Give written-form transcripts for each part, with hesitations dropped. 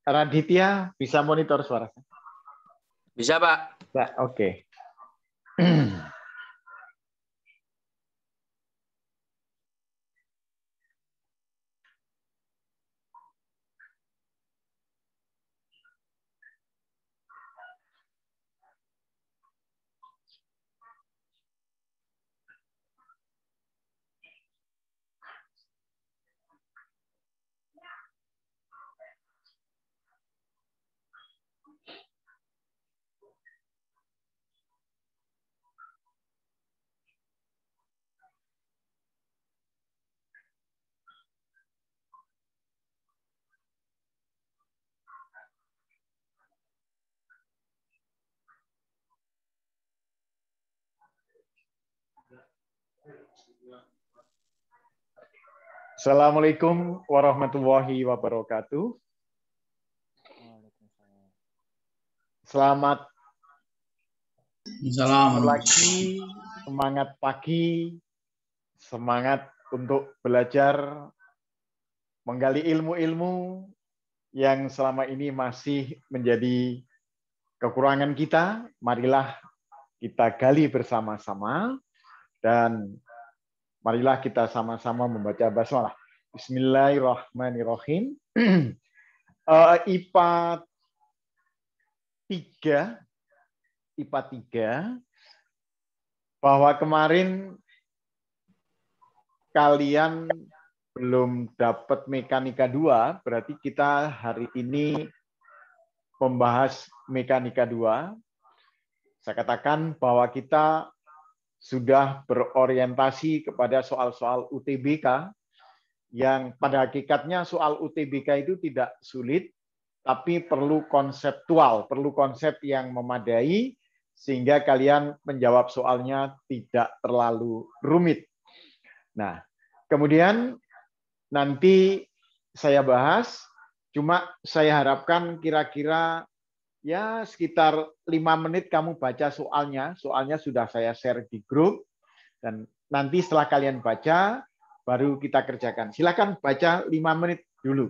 Raditya bisa monitor suara saya? Bisa, Pak. Nah, oke. Assalamualaikum warahmatullahi wabarakatuh. Selamat lagi, semangat pagi, semangat untuk belajar, menggali ilmu-ilmu yang selama ini masih menjadi kekurangan kita. Marilah kita gali bersama-sama dan marilah kita sama-sama membaca basmalah. Bismillahirrahmanirrahim. IPA 3, bahwa kemarin kalian belum dapat mekanika 2, berarti kita hari ini membahas mekanika 2. Saya katakan bahwa kita sudah berorientasi kepada soal-soal UTBK, yang pada hakikatnya soal UTBK itu tidak sulit, tapi perlu konseptual, perlu konsep yang memadai, sehingga kalian menjawab soalnya tidak terlalu rumit. Nah, kemudian nanti saya bahas, cuma saya harapkan kira-kira ya sekitar 5 menit kamu baca soalnya. Soalnya sudah saya share di grup, dan nanti setelah kalian baca, baru kita kerjakan. Silakan baca 5 menit dulu.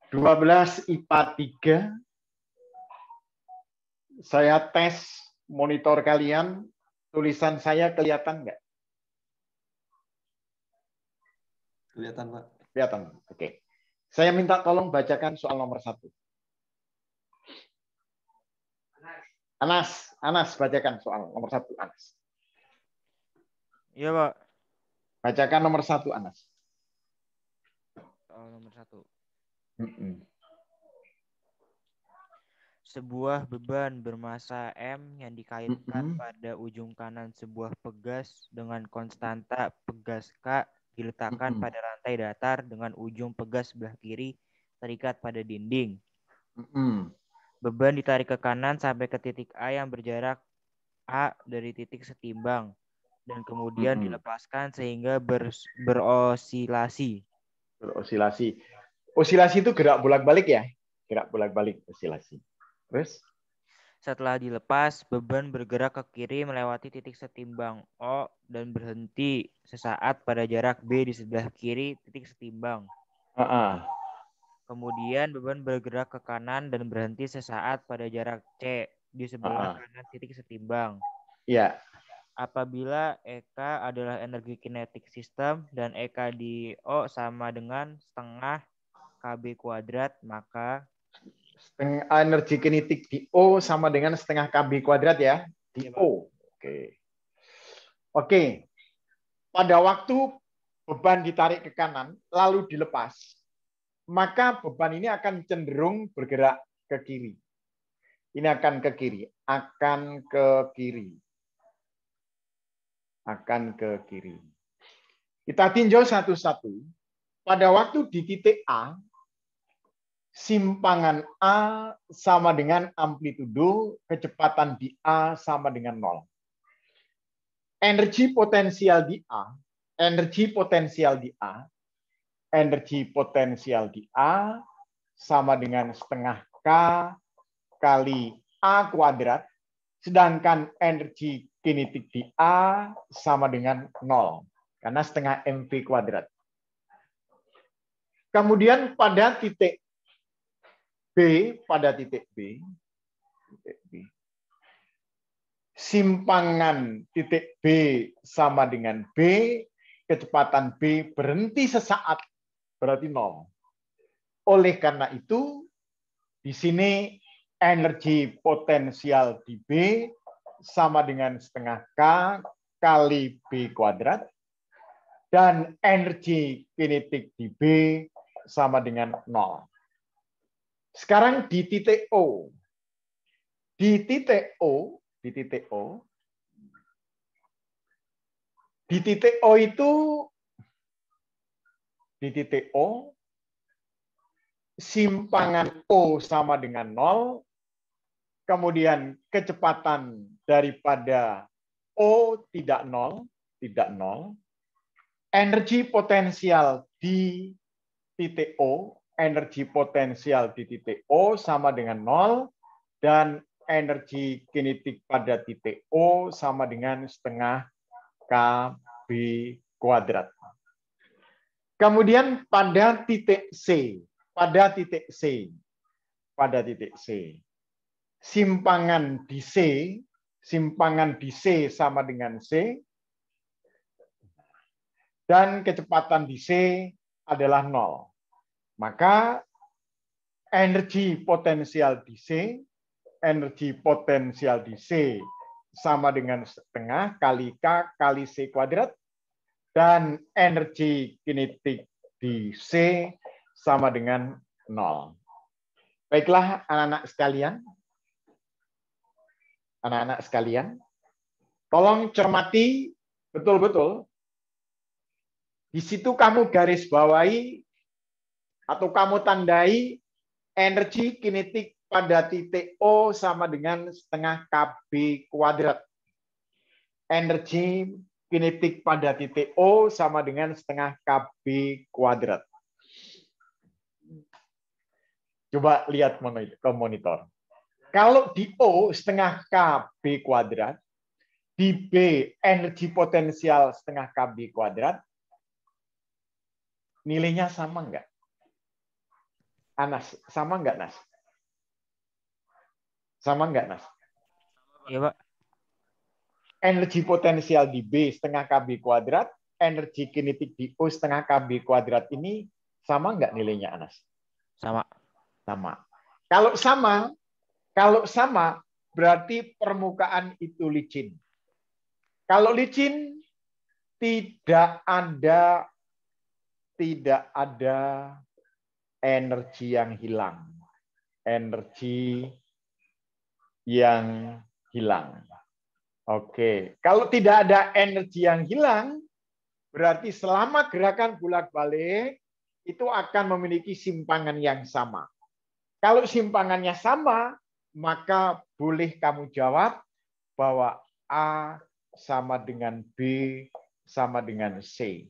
12 IPA 3. Saya tes monitor kalian. Tulisan saya kelihatan nggak? Kelihatan, Pak. Kelihatan. Oke. Saya minta tolong bacakan soal nomor 1. Anas, bacakan soal nomor 1, Anas. Iya, Pak. Bacakan nomor 1, Anas. Soal nomor 1. Mm-mm. Sebuah beban bermassa M yang dikaitkan pada ujung kanan sebuah pegas dengan konstanta pegas K diletakkan pada rantai datar dengan ujung pegas sebelah kiri terikat pada dinding. Beban ditarik ke kanan sampai ke titik A yang berjarak A dari titik setimbang dan kemudian dilepaskan sehingga berosilasi. Berosilasi. Osilasi itu gerak bolak-balik ya? Gerak bolak-balik osilasi. Terus? Setelah dilepas, beban bergerak ke kiri melewati titik setimbang O dan berhenti sesaat pada jarak B di sebelah kiri titik setimbang. Kemudian beban bergerak ke kanan dan berhenti sesaat pada jarak C di sebelah kanan titik setimbang. Iya. Apabila EK adalah energi kinetik sistem dan EK di O sama dengan setengah KB kuadrat, maka energi kinetik di O sama dengan setengah KB kuadrat ya. Di O. Oke. Pada waktu beban ditarik ke kanan lalu dilepas, maka beban ini akan cenderung bergerak ke kiri. Ini akan ke kiri. Akan ke kiri. Kita tinjau satu-satu. Pada waktu di titik A, simpangan A sama dengan amplitudo, kecepatan di A sama dengan 0. Energi potensial di A sama dengan setengah K kali A kuadrat, sedangkan energi kinetik di A sama dengan 0, karena setengah MV kuadrat. Kemudian pada titik B, simpangan titik B sama dengan B, kecepatan B berhenti sesaat, berarti 0. Oleh karena itu, di sini energi potensial di B sama dengan setengah K kali B kuadrat, dan energi kinetik di B sama dengan 0. Sekarang di titik O. Di titik O, simpangan O sama dengan 0, kemudian kecepatan daripada O tidak 0, energi potensial di titik O, sama dengan 0, dan energi kinetik pada titik O sama dengan setengah KB kuadrat. Kemudian pada titik C, simpangan di C sama dengan C, dan kecepatan di C adalah 0. Maka energi potensial di C sama dengan setengah kali K kali C kuadrat, dan energi kinetik di C sama dengan 0. Baiklah anak-anak sekalian, tolong cermati betul-betul. Di situ kamu garis bawahi atau kamu tandai energi kinetik pada titik O sama dengan setengah KB kuadrat. Energi kinetik pada titik O sama dengan setengah KB kuadrat. Coba lihat ke monitor. Kalau di O setengah KB kuadrat, di B energi potensial setengah KB kuadrat, nilainya sama enggak? Anas, sama nggak, Nas? Sama nggak, Nas? Iya, Pak. Energi potensial di B setengah KB kuadrat, energi kinetik di O setengah KB kuadrat ini sama nggak nilainya, Anas? Sama. Sama. Kalau sama, berarti permukaan itu licin. Kalau licin, tidak ada energi yang hilang. Energi yang hilang. Oke, kalau tidak ada energi yang hilang, berarti selama gerakan bolak-balik itu akan memiliki simpangan yang sama. Kalau simpangannya sama, maka boleh kamu jawab bahwa A sama dengan B sama dengan C.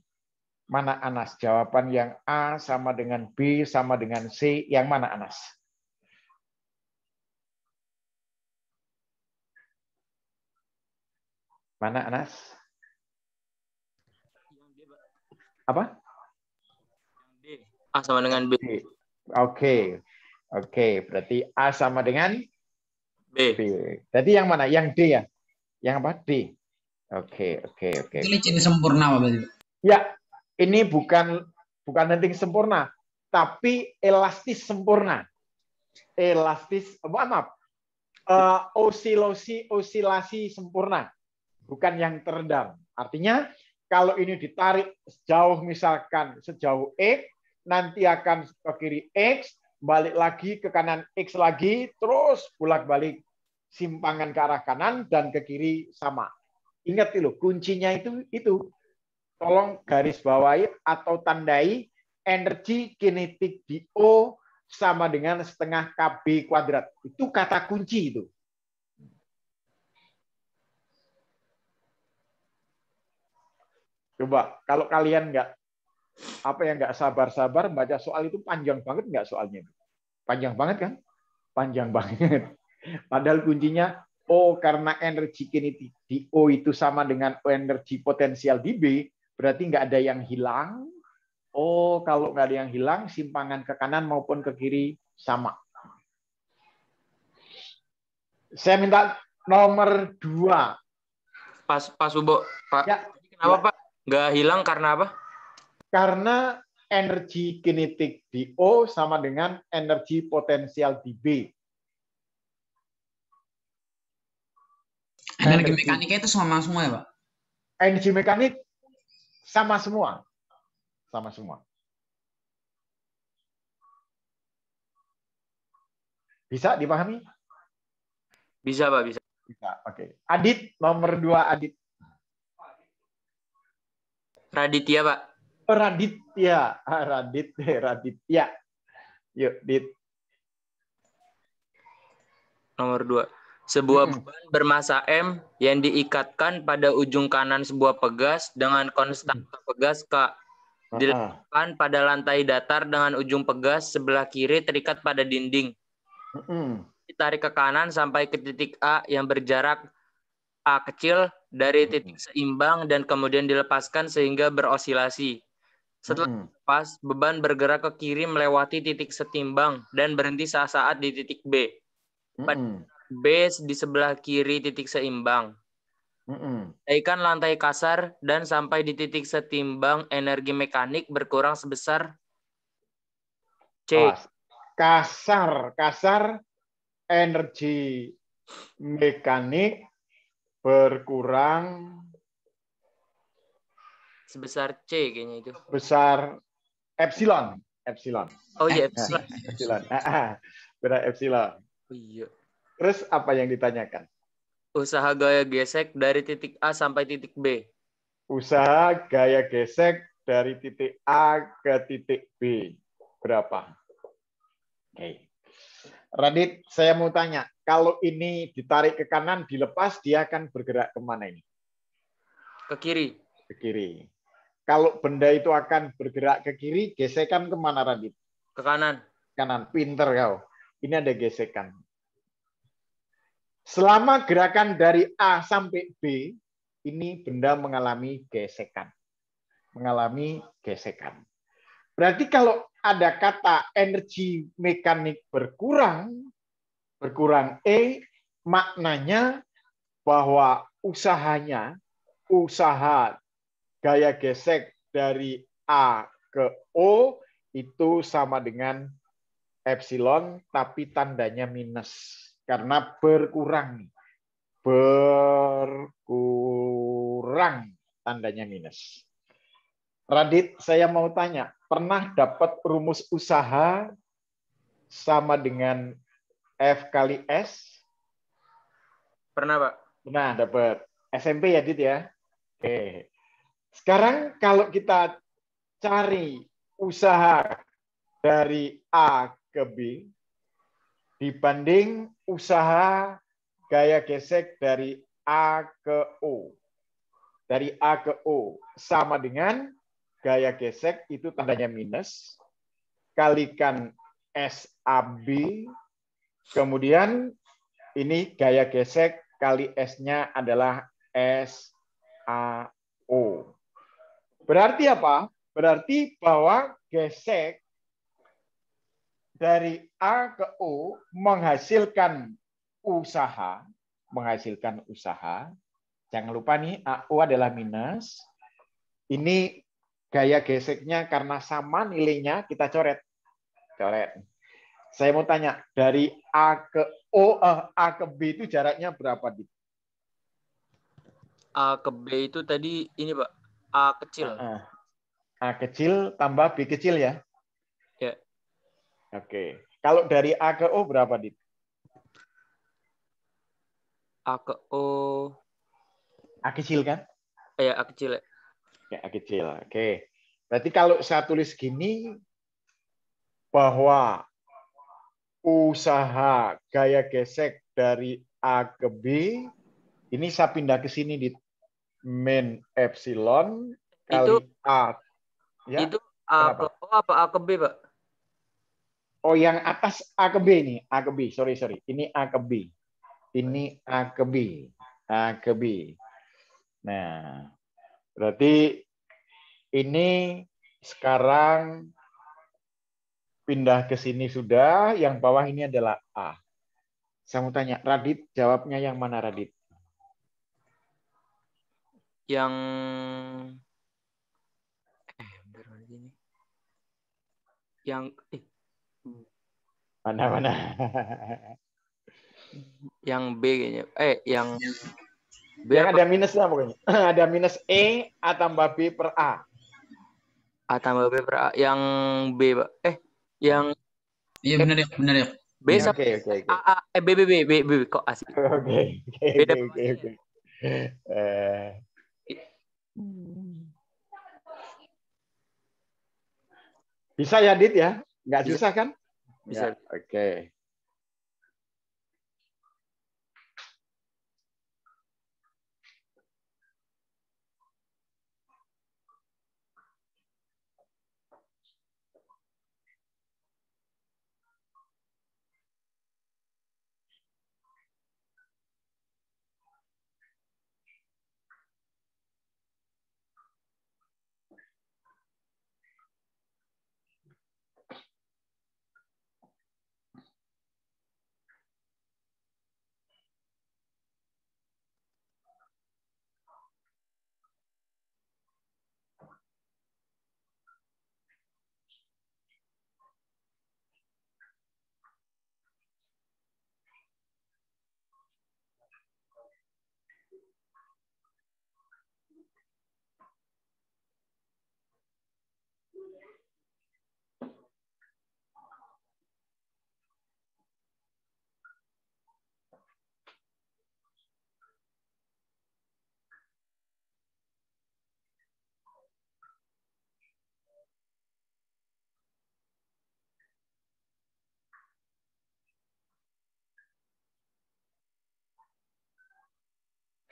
Mana, Anas? Jawaban yang A sama dengan B sama dengan C, yang mana, Anas? Mana, Anas? Apa? A sama dengan B. Oke. Berarti A sama dengan B. B. Jadi yang mana? Yang D ya? Yang apa? D. Oke. Ini licin sempurna, Pak, berarti. Ya, ini bukan lenting sempurna, tapi elastis sempurna. Osilasi sempurna, bukan yang terendam. Artinya kalau ini ditarik sejauh X, nanti akan ke kiri X, balik lagi ke kanan X lagi, terus bolak-balik simpangan ke arah kanan dan ke kiri sama. Ingat itu, kuncinya itu. Tolong garis bawahi atau tandai energi kinetik di O sama dengan setengah KB kuadrat. Itu kata kunci itu. Coba kalau kalian nggak sabar-sabar baca soal itu, panjang banget nggak soalnya? Panjang banget kan? Panjang banget. Padahal kuncinya karena energi kinetik di O itu sama dengan energi potensial di B, berarti nggak ada yang hilang. Kalau nggak ada yang hilang, simpangan ke kanan maupun ke kiri sama. Saya minta nomor 2. Pas Ubo, Pak. Ya. Kenapa, Pak? Nggak hilang karena apa? Karena energi kinetik di O sama dengan energi potensial di B. Energi mekanika itu sama semua ya, Pak? Energi mekanik sama semua. Sama semua. Bisa dipahami? Bisa, Pak, bisa. Bisa. Oke. Adit, nomor 2, Adit. Raditya, Pak. Raditya. Yuk, Dit. Nomor 2. Sebuah beban bermasa M yang diikatkan pada ujung kanan sebuah pegas dengan konstanta pegas K. Diletakkan pada lantai datar dengan ujung pegas sebelah kiri terikat pada dinding. Ditarik ke kanan sampai ke titik A yang berjarak A kecil dari titik seimbang dan kemudian dilepaskan sehingga berosilasi. Setelah lepas, beban bergerak ke kiri melewati titik setimbang dan berhenti saat-saat di titik B. Pada B di sebelah kiri titik seimbang. Naikkan lantai kasar dan sampai di titik setimbang, energi mekanik berkurang sebesar C. Kasar energi mekanik berkurang sebesar C kayaknya itu. Besar epsilon. Oh iya, epsilon. Berat epsilon. Oh iya. Terus apa yang ditanyakan? Usaha gaya gesek dari titik A sampai titik B. Usaha gaya gesek dari titik A ke titik B. Berapa? Oke. Radit, saya mau tanya. Kalau ini ditarik ke kanan, dilepas, dia akan bergerak kemana ini? Ke kiri. Ke kiri. Kalau benda itu akan bergerak ke kiri, gesekan kemana, Radit? Ke kanan. Kanan. Pinter kau. Ini ada gesekan. Selama gerakan dari A sampai B, ini benda mengalami gesekan. Berarti kalau ada kata energi mekanik berkurang E, maknanya bahwa usaha gaya gesek dari A ke O itu sama dengan epsilon, tapi tandanya minus. Karena berkurang. Berkurang, tandanya minus. Radit, saya mau tanya, pernah dapat rumus usaha sama dengan F kali S? Pernah, Pak. Nah, dapat. SMP ya, Dit ya? Oke. Sekarang kalau kita cari usaha dari A ke B dibanding usaha gaya gesek dari A ke O. Dari A ke O sama dengan gaya gesek itu tandanya minus, kalikan SAB, kemudian ini gaya gesek kali S-nya adalah SAO. Berarti apa? Berarti bahwa gesek dari A ke O menghasilkan usaha. Jangan lupa nih, AO adalah minus. Ini gaya geseknya karena sama nilainya, kita coret. Saya mau tanya, dari A ke B itu jaraknya berapa, Dit? A ke B itu tadi ini, Pak. A kecil. A kecil tambah B kecil ya? Ya. Oke. Kalau dari A ke O berapa, Dit? A ke O. A kecil kan? Ya, A kecil ya. Ya, A kecil. Oke. Berarti kalau saya tulis gini, bahwa usaha gaya gesek dari A ke B, ini saya pindah ke sini di min epsilon kali Itu, A. Ya? itu A Kenapa? ke O apa A ke B, Pak? Oh, yang atas A ke B nih. A ke B, sorry. Ini A ke B. Ini A ke B. A ke B. Nah, berarti ini sekarang pindah ke sini sudah, yang bawah ini adalah A. Saya mau tanya, Radit, jawabnya yang mana, Radit? Yang Mana? Yang B kayaknya. Yang B Yang apa? ada minusnya pokoknya. Ada minus E, A tambah B per A. A tambah B per A. Yang B, Pak. Yang Iya benar ya. B Iya. sama Oke. B kok asik. Beda. Oke. Bisa ya, Dit ya? Nggak Bisa. susah kan? Bisa. Oke.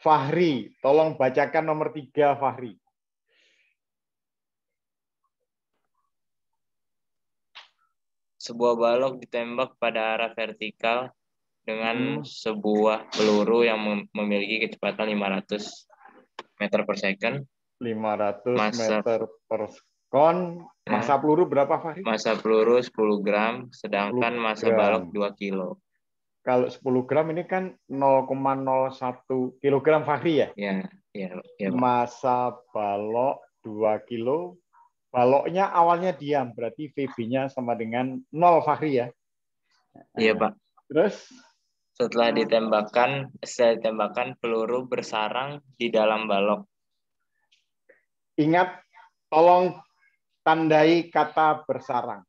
Fahri, tolong bacakan nomor 3, Fahri. Sebuah balok ditembak pada arah vertikal dengan sebuah peluru yang memiliki kecepatan 500 meter per second. 500 Masa meter per Massa peluru berapa, Fahri? Massa peluru 10 gram, 10 sedangkan massa gram. balok 2 kilo. Kalau 10 gram ini kan 0,01 kilogram, Fahri ya? Ya, Pak. Massa balok 2 kilo. Baloknya awalnya diam, berarti VB-nya sama dengan 0, Fahri ya? Iya, Pak. Terus? Setelah ditembakkan, peluru bersarang di dalam balok. Ingat, tolong tandai kata bersarang.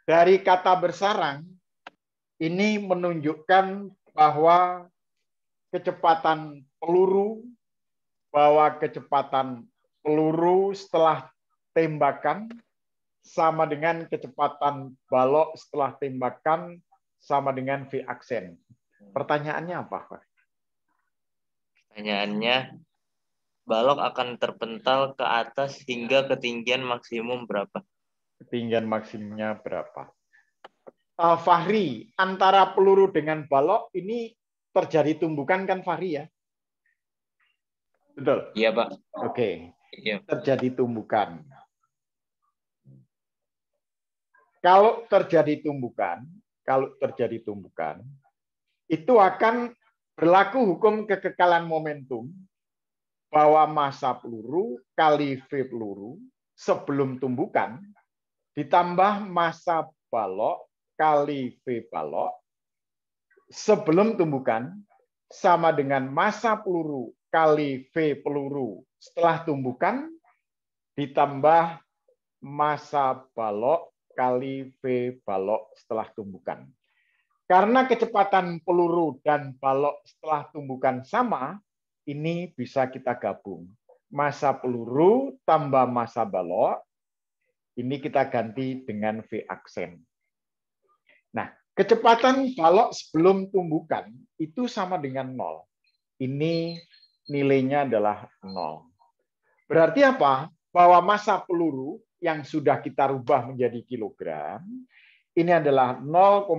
Dari kata bersarang, ini menunjukkan bahwa kecepatan peluru setelah tembakan sama dengan kecepatan balok setelah tembakan sama dengan V aksen. Pertanyaannya apa, Pak? Pertanyaannya, balok akan terpental ke atas hingga ketinggian maksimum berapa? Ketinggian maksimumnya berapa? Fahri, antara peluru dengan balok ini terjadi tumbukan kan, Fahri ya? Betul? Iya, Pak. Oke. Iya. Terjadi tumbukan. Kalau terjadi tumbukan, itu akan berlaku hukum kekekalan momentum bahwa massa peluru kali V peluru sebelum tumbukan ditambah massa balok kali V balok sebelum tumbukan sama dengan massa peluru kali V peluru setelah tumbukan ditambah massa balok kali V balok setelah tumbukan. Karena kecepatan peluru dan balok setelah tumbukan sama, ini bisa kita gabung. Massa peluru tambah massa balok, ini kita ganti dengan V aksen. Nah, kecepatan balok sebelum tumbukan itu sama dengan 0. Ini nilainya adalah 0. Berarti apa? Bahwa massa peluru yang sudah kita rubah menjadi kilogram, ini adalah 0,01,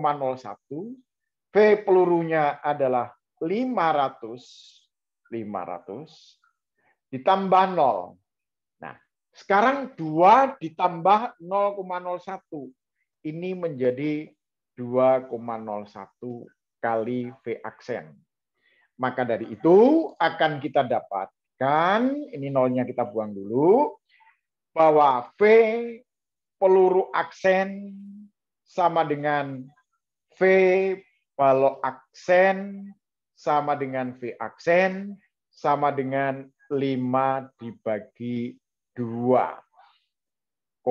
V pelurunya adalah 500, ditambah 0. Nah, sekarang 2 ditambah 0,01. Ini menjadi 2,01 kali V aksen. Maka dari itu akan kita dapatkan, ini nolnya kita buang dulu, bahwa V peluru aksen sama dengan V balok aksen sama dengan V aksen sama dengan 5 dibagi 2,01.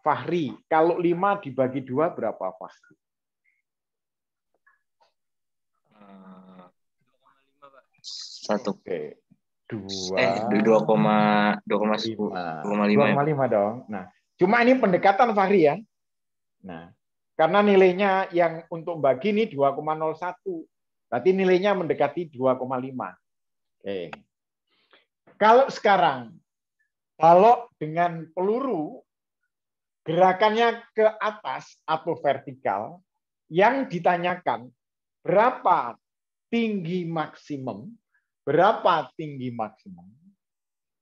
Fahri, kalau 5 dibagi 2 berapa, Fahri? 1. Oke. 2,5 dong. Nah, cuma ini pendekatan, Fahri ya. Nah, karena nilainya yang untuk bagi ini 2,01. Berarti nilainya mendekati 2,5. Oke. Kalau sekarang balok dengan peluru gerakannya ke atas atau vertikal, yang ditanyakan berapa tinggi maksimum? Berapa tinggi maksimum?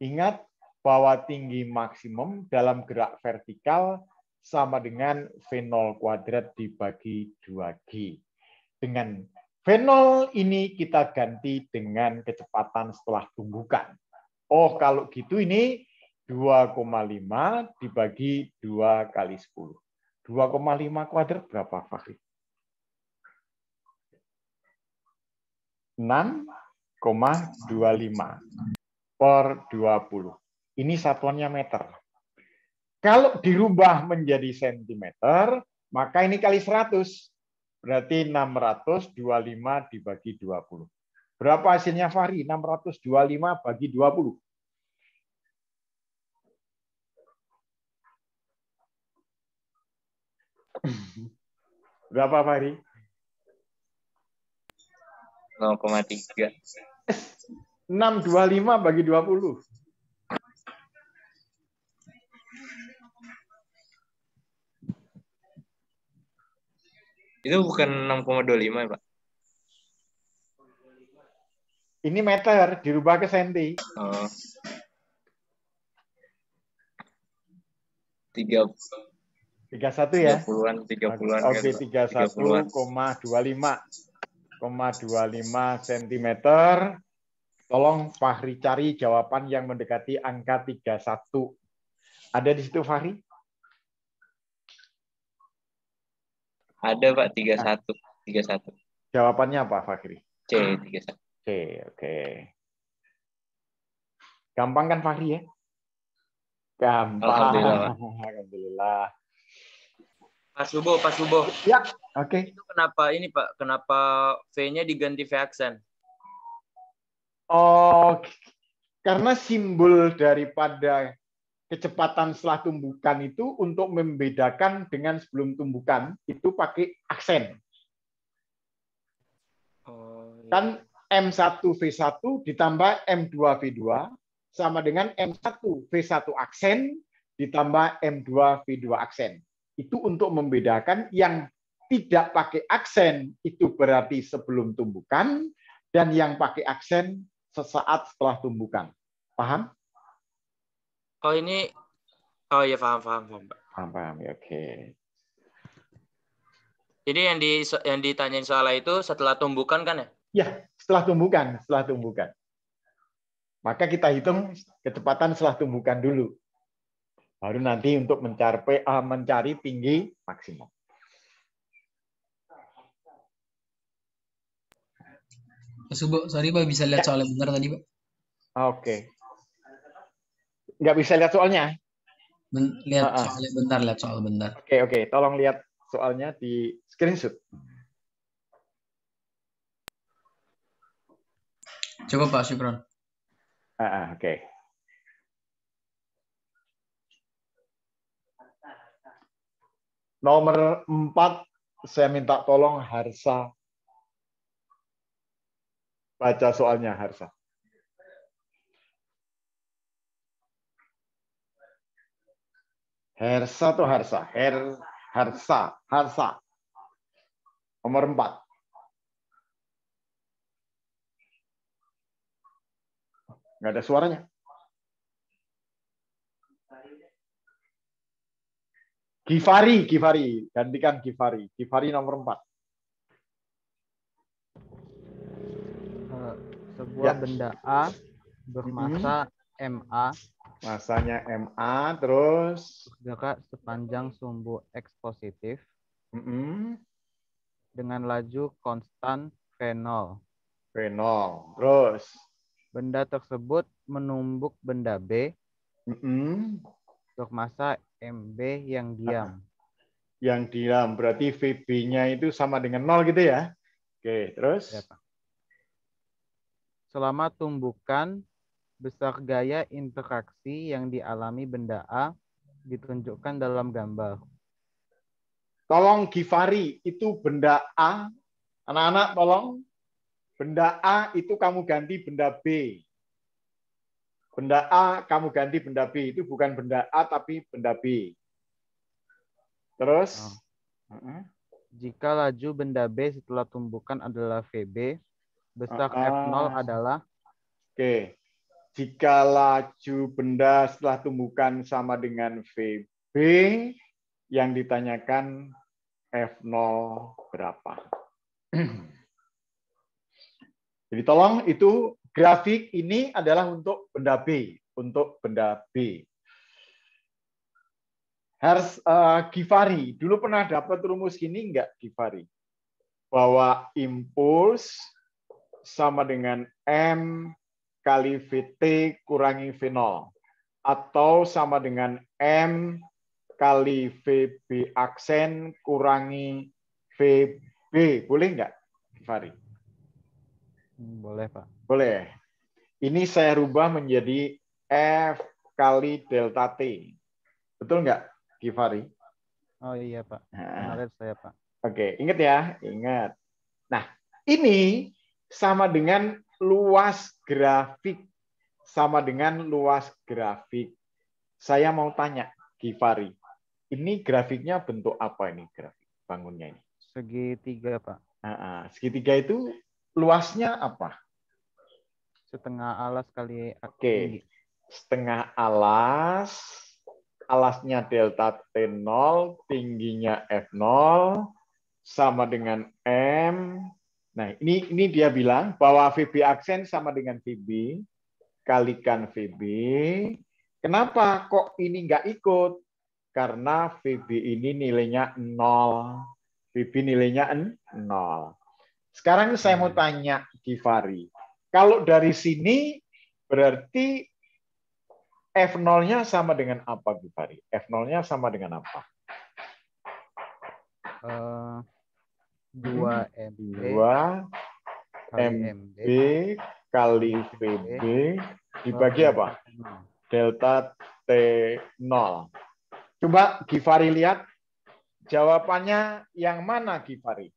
Ingat bahwa tinggi maksimum dalam gerak vertikal sama dengan V0 kuadrat dibagi 2G. Dengan V0 ini kita ganti dengan kecepatan setelah tumbukan. Oh, kalau gitu ini 2,5 dibagi 2 kali 10. 2,5 kuadrat berapa, Fahri? 6,25 per 20. Ini satuannya meter. Kalau dirubah menjadi sentimeter, maka ini kali 100. Berarti 625 dibagi 20. Berapa hasilnya, Fahri? 625 bagi 20. Berapa, Fahri? 0,3. 625 bagi 20. Itu bukan 6,25 ya, Pak? Ini meter, dirubah ke senti. Oh. 31 ya? 30-an Oke, kan. 31,25 cm. Tolong Fahri cari jawaban yang mendekati angka 31. Ada di situ, Fahri? Ada, Pak, 31. Jawabannya apa, Fahri? C, 31. C, oke. Gampang kan, Fahri ya? Gampang. Alhamdulillah, Pak. Alhamdulillah. Pas subuh. Ya, oke. Itu kenapa ini, Pak? Kenapa V-nya diganti V aksen? Oh, karena simbol daripada kecepatan setelah tumbukan itu untuk membedakan dengan sebelum tumbukan itu pakai aksen. Oh, iya. Kan M1V1 ditambah M2V2 sama dengan M1V1 aksen ditambah M2V2 aksen. Itu untuk membedakan yang tidak pakai aksen itu berarti sebelum tumbukan dan yang pakai aksen sesaat setelah tumbukan. Paham? Oh, ini. Oh iya, paham, Pak. Paham ya, oke. Jadi yang ditanyain soal itu setelah tumbukan kan ya? Ya, setelah tumbukan. Maka kita hitung kecepatan setelah tumbukan dulu. Baru nanti untuk mencari tinggi maksimum. Pak Subo, sorry Pak, bisa lihat soalnya bentar tadi Pak. Oke. Nggak bisa lihat soalnya? Lihat soal bentar. Oke. Tolong lihat soalnya di screenshot. Coba Pak Syukron. Oke. Nomor 4, saya minta tolong Harsa. Baca soalnya, Harsa. Harsa atau Harsa? Harsa. Nomor 4. Nggak ada suaranya. Gifari. Gantikan Gifari. Gifari nomor 4. Sebuah benda A bermasa MA. Masanya MA, terus bergerak sepanjang sumbu X positif dengan laju konstan V0. Terus benda tersebut menumbuk benda B bermasa MB yang diam. Yang diam, berarti VB-nya itu sama dengan 0 gitu ya? Oke, terus? Ya, Pak. Selama tumbukan, besar gaya interaksi yang dialami benda A ditunjukkan dalam gambar. Tolong Gifari, itu benda A. Anak-anak tolong. Benda A itu kamu ganti benda B. Benda A kamu ganti benda B. Itu bukan benda A tapi benda B. Terus? Jika laju benda B setelah tumbukan adalah VB, besar F0 adalah? Oke. Jika laju benda setelah tumbukan sama dengan VB, yang ditanyakan F0 berapa? Jadi tolong itu grafik ini adalah untuk benda B. Gifari, dulu pernah dapat rumus gini enggak, Gifari? Bahwa impuls sama dengan M kali VT kurangi V0. Atau sama dengan M kali VB aksen kurangi VB. Boleh enggak, Gifari? Boleh, Pak. Boleh. Ini saya rubah menjadi F kali delta T. Betul nggak, Gifari? Oh iya, Pak. Benar saya, Pak. Oke, ingat ya. Ingat. Nah, ini sama dengan luas grafik. Saya mau tanya, Gifari. Ini grafiknya bentuk apa ini, grafik bangunnya ini? Segitiga, Pak. Segitiga itu luasnya apa? Setengah alas kali tinggi. Setengah alas alasnya delta T0, tingginya F0, sama dengan M. Nah, ini dia bilang bahwa VB aksen sama dengan VB, kalikan VB. Kenapa kok ini nggak ikut? Karena VB ini nilainya 0. VB nilainya 0. Sekarang saya mau tanya Givari. Kalau dari sini berarti F0-nya sama dengan apa, Givari? F0-nya sama dengan apa? 2MB 2 kali MB MB kali VB dibagi apa? Delta T0. Coba Givari lihat jawabannya yang mana, Givari?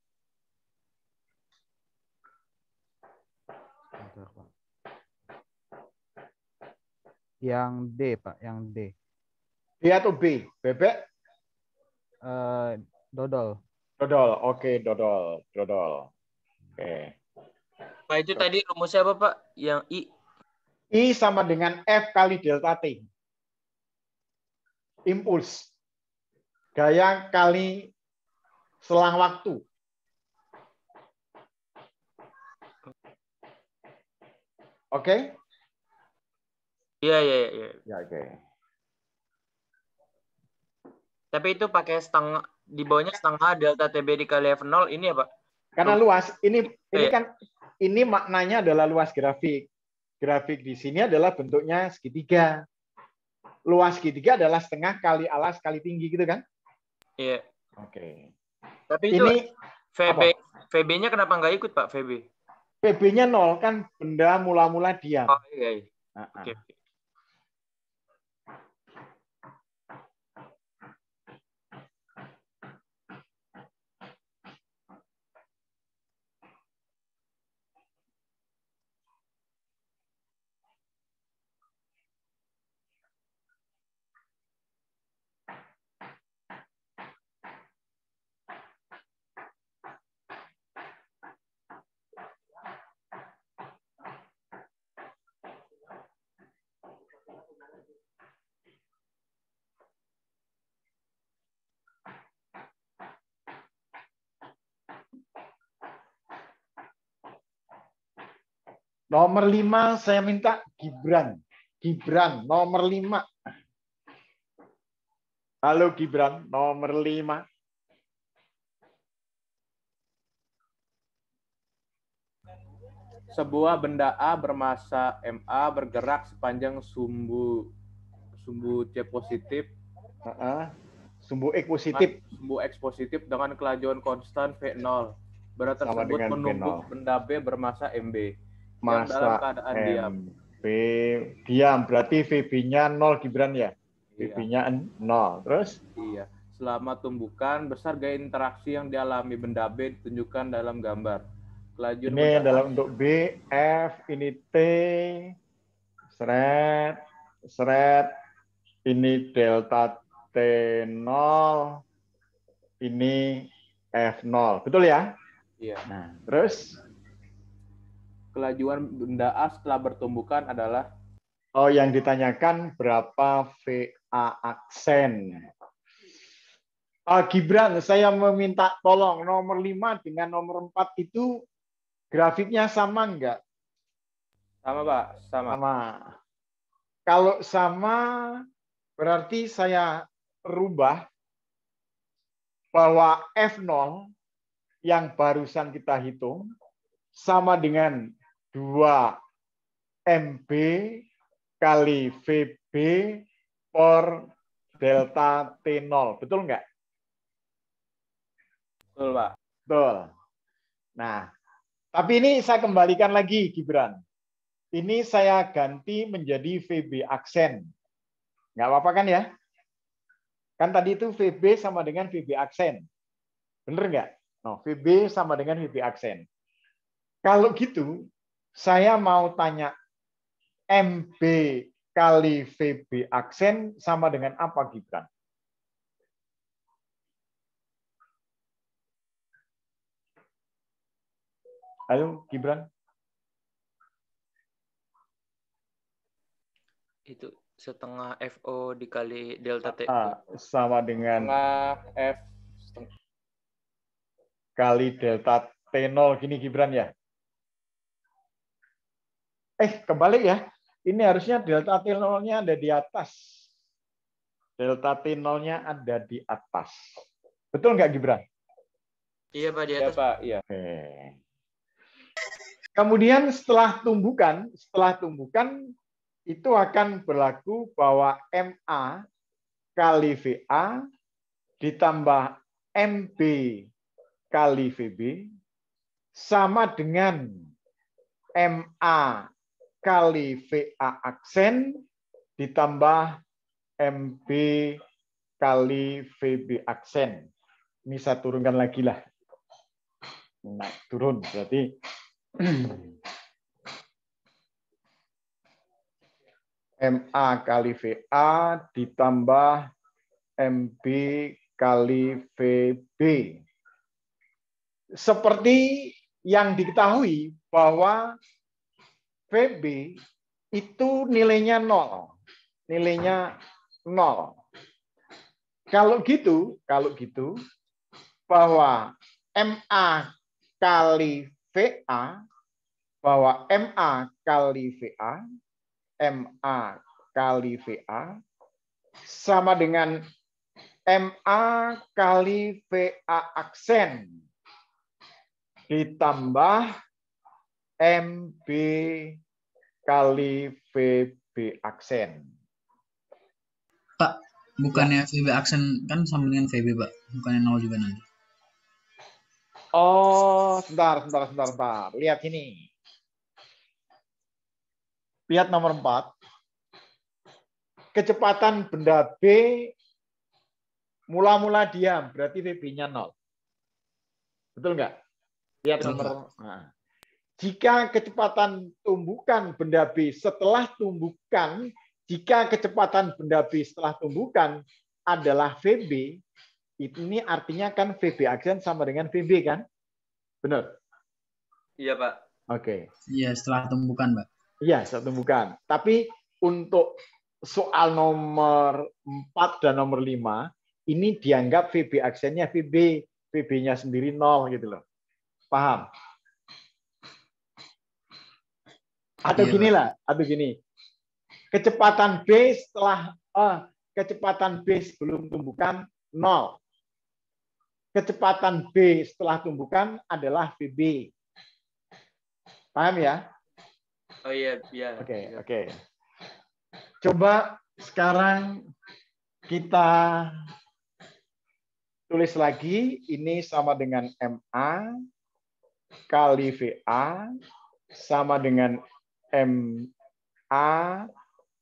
Yang D, Pak, yang D. B atau B? Bebek? Dodol. Dodol. Oke, dodol. Dodol. Oke. Pak itu tadi rumusnya apa Pak? Yang I. I sama dengan F kali delta T. Impuls. Gaya kali selang waktu. Oke? Iya, iya, iya. Ya, oke. Tapi itu pakai setengah, di bawahnya setengah delta TB dikali F0, ini ya Pak? Karena luas, ini Iya. kan ini maknanya adalah luas grafik. Grafik di sini adalah bentuknya segitiga. Luas segitiga adalah setengah kali alas kali tinggi gitu kan? Iya. Oke. Tapi itu Ini VB, apa? VB-nya kenapa nggak ikut Pak, VB? PB-nya 0 kan benda mula-mula diam. Oh iya, iya. Oke. Nomor 5 saya minta Gibran. Gibran nomor 5. Halo Gibran nomor 5. Sebuah benda A bermasa MA bergerak sepanjang sumbu C positif, Sumbu X positif sumbu X positif dengan kelajuan konstan V0. Benda sama tersebut dengan menumbuk V0. benda B bermasa MB yang dalam Masa keadaan diam. MB diam, berarti VB-nya 0 Gibran ya? Iya. VB-nya 0. Terus? Iya. Selama tumbukan, besar gaya interaksi yang dialami benda B ditunjukkan dalam gambar. Kelajuan Ini adalah untuk B, F, ini T, seret, seret, ini delta T0, ini F0. Betul ya? Iya. Nah, terus? Kelajuan benda A setelah bertumbukan adalah? Oh, yang ditanyakan berapa VA aksen. Gibran, saya meminta tolong nomor 5 dengan nomor 4 itu grafiknya sama enggak? Sama, Pak. Sama. Kalau sama, berarti saya rubah bahwa F0 yang barusan kita hitung sama dengan 2 MB kali VB per delta T0. Betul enggak? Betul, Pak. Betul. Nah, tapi ini saya kembalikan lagi, Gibran. Ini saya ganti menjadi VB aksen. Nggak apa-apa kan ya? Kan tadi itu VB sama dengan VB aksen. Bener nggak? No, VB sama dengan VB aksen. Kalau gitu, saya mau tanya MB kali VB aksen sama dengan apa, Gibran? Ayo, Gibran. Itu setengah FO dikali delta T. Sama dengan Setengah F kali delta T0 gini Gibran ya. Kembali ya. Ini harusnya delta T0-nya ada di atas. Delta T0-nya ada di atas. Betul nggak Gibran? Iya Pak, di ya atas. Pak, iya. Oke. Kemudian setelah tumbukan itu akan berlaku bahwa MA kali VA ditambah MB kali VB sama dengan MA kali VA aksen ditambah MB kali VB aksen. Ini saya turunkan lagi lah. Naik turun berarti MA kali VA ditambah MB kali VB. Seperti yang diketahui bahwa VB itu nilainya 0. Nilainya 0. Kalau gitu bahwa MA kali VA MA kali VA sama dengan MA kali VA aksen ditambah MB kali VB aksen. Pak, bukannya VB aksen kan sama dengan VB, Pak? Bukannya 0 juga nanti? Oh, sebentar. Lihat ini. Lihat nomor 4. Kecepatan benda B mula-mula diam, berarti VB-nya 0. Betul nggak? Lihat nomor. Nah. Jika kecepatan tumbukan benda B setelah tumbukan, jika kecepatan benda B setelah tumbukan adalah VB, ini artinya kan VB aksen sama dengan VB kan? Benar? Iya, Pak. Oke. Iya, setelah tumbukan, Pak. Iya, setelah tumbukan. Tapi untuk soal nomor 4 dan nomor 5, ini dianggap VB aksennya VB, VB-nya sendiri 0 gitu loh. Paham? Atau Iya, atau gini. Kecepatan B sebelum tumbukan 0. Kecepatan B setelah tumbukan adalah VB. Paham ya? Oh iya. Oke. Coba sekarang kita tulis lagi, ini sama dengan MA kali VA sama dengan MA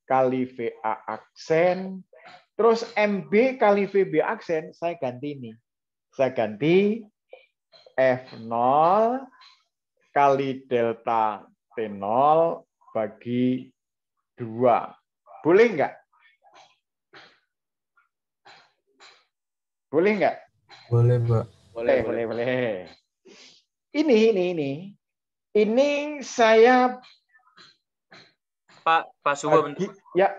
kali VA aksen. Terus MB kali VB aksen, saya ganti ini. Saya ganti F0 kali delta T0 bagi 2. Boleh nggak? Boleh nggak? Boleh, Pak. Boleh. Ini saya Pak Subo bentar. Ya.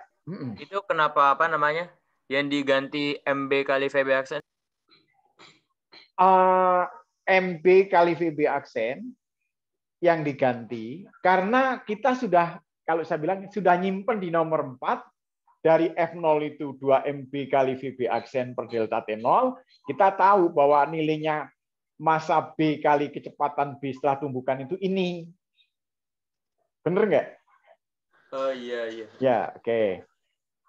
Itu kenapa apa namanya? Yang diganti MB kali VB aksen? MB kali VB aksen yang diganti karena kita sudah, kalau saya bilang sudah nyimpen di nomor 4 dari F0 itu 2 MB kali VB aksen per delta T0, kita tahu bahwa nilainya massa B kali kecepatan B setelah tumbukan itu ini. Bener nggak? Oh iya. Ya, oke.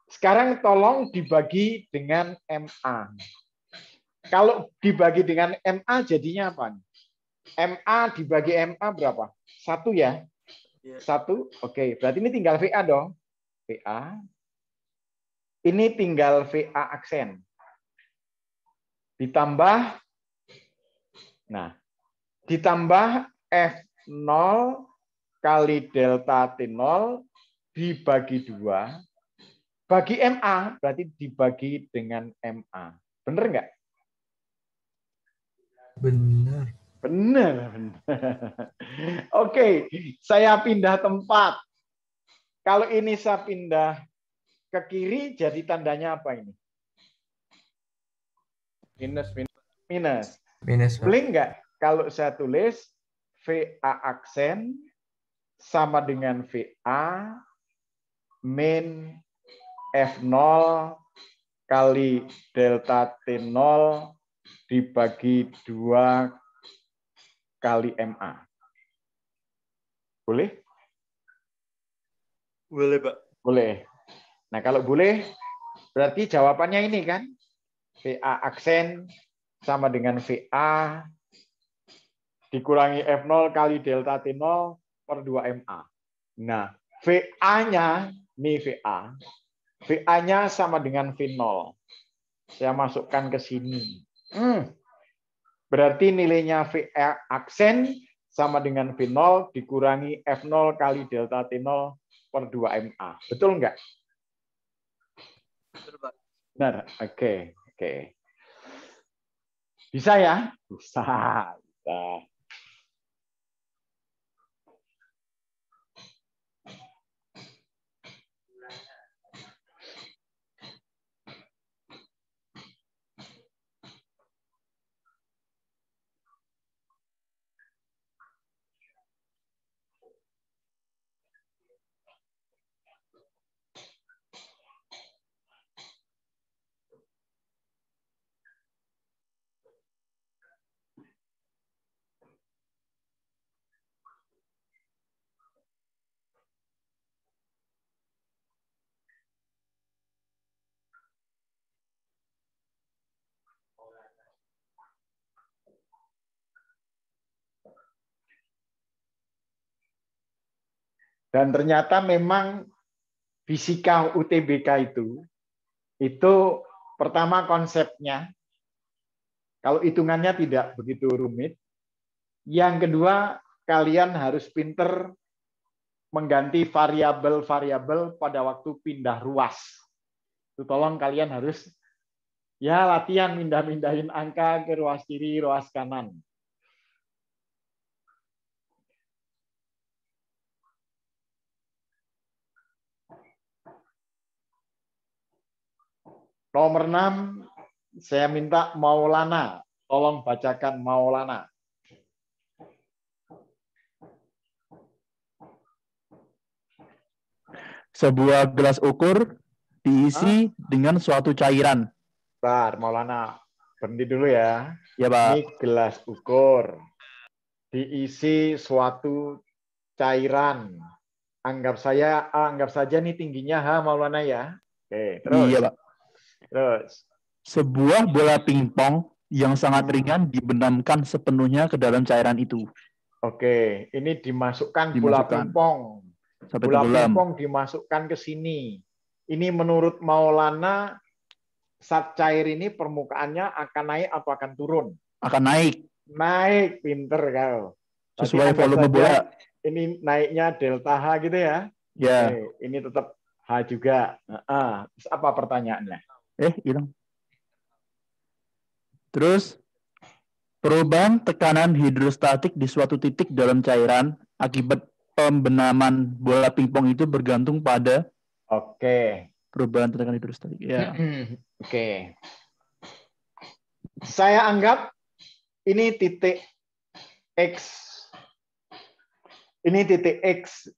Sekarang tolong dibagi dengan MA. Kalau dibagi dengan MA jadinya apa? MA dibagi MA berapa? 1 ya? 1. Oke, berarti ini tinggal VA dong. VA. Ini tinggal VA aksen. Ditambah F0 kali delta T0 dibagi 2. Bagi MA berarti dibagi dengan MA. Bener nggak? Benar. Oke, saya pindah tempat. Kalau ini saya pindah ke kiri jadi tandanya apa ini? Minus. Minus. Minus, Pak. Boleh nggak kalau saya tulis VA aksen sama dengan VA min F0 kali delta T0 dibagi 2 kali MA. Boleh? Boleh, Pak. Boleh. Nah, kalau boleh, berarti jawabannya ini kan? VA aksen sama dengan VA dikurangi F0 kali delta T0 per 2MA. Nah, VA-nya, nih VA. VA-nya sama dengan V0. Saya masukkan ke sini. Berarti nilainya VA aksen sama dengan V0 dikurangi F0 kali delta T0 per 2MA. Betul nggak? Betul, Pak. Benar. Oke. Bisa ya? Bisa. Dan ternyata memang fisika UTBK itu pertama konsepnya, kalau hitungannya tidak begitu rumit. Yang kedua, kalian harus pinter mengganti variabel-variabel pada waktu pindah ruas. Itu tolong kalian harus ya latihan pindah-pindahin angka ke ruas kiri, ruas kanan. Nomor 6, saya minta Maulana. Tolong bacakan Maulana. Sebuah gelas ukur diisi dengan suatu cairan. Bentar, Maulana. Berhenti dulu ya. Ya, Pak. Ini gelas ukur. Diisi suatu cairan. Anggap saja nih tingginya H, Maulana ya. Oke, terus. Iya, Pak. Terus. Sebuah bola pingpong yang sangat ringan dibenamkan sepenuhnya ke dalam cairan itu. Oke, ini dimasukkan bola pingpong. Sampai Bola tenggelam. pingpong dimasukkan ke sini. Ini menurut Maulana, saat cair ini permukaannya akan naik atau akan turun? Akan naik. Naik, pinter kau. Sesuai volume bola. Ini naiknya delta H gitu ya? Ya. Oke, ini tetap H juga. Terus apa pertanyaannya? Hilang. Terus, perubahan tekanan hidrostatik di suatu titik dalam cairan akibat pembenaman bola pingpong itu bergantung pada perubahan tekanan hidrostatik. Ya. Oke. Saya anggap ini titik X. Ini titik X.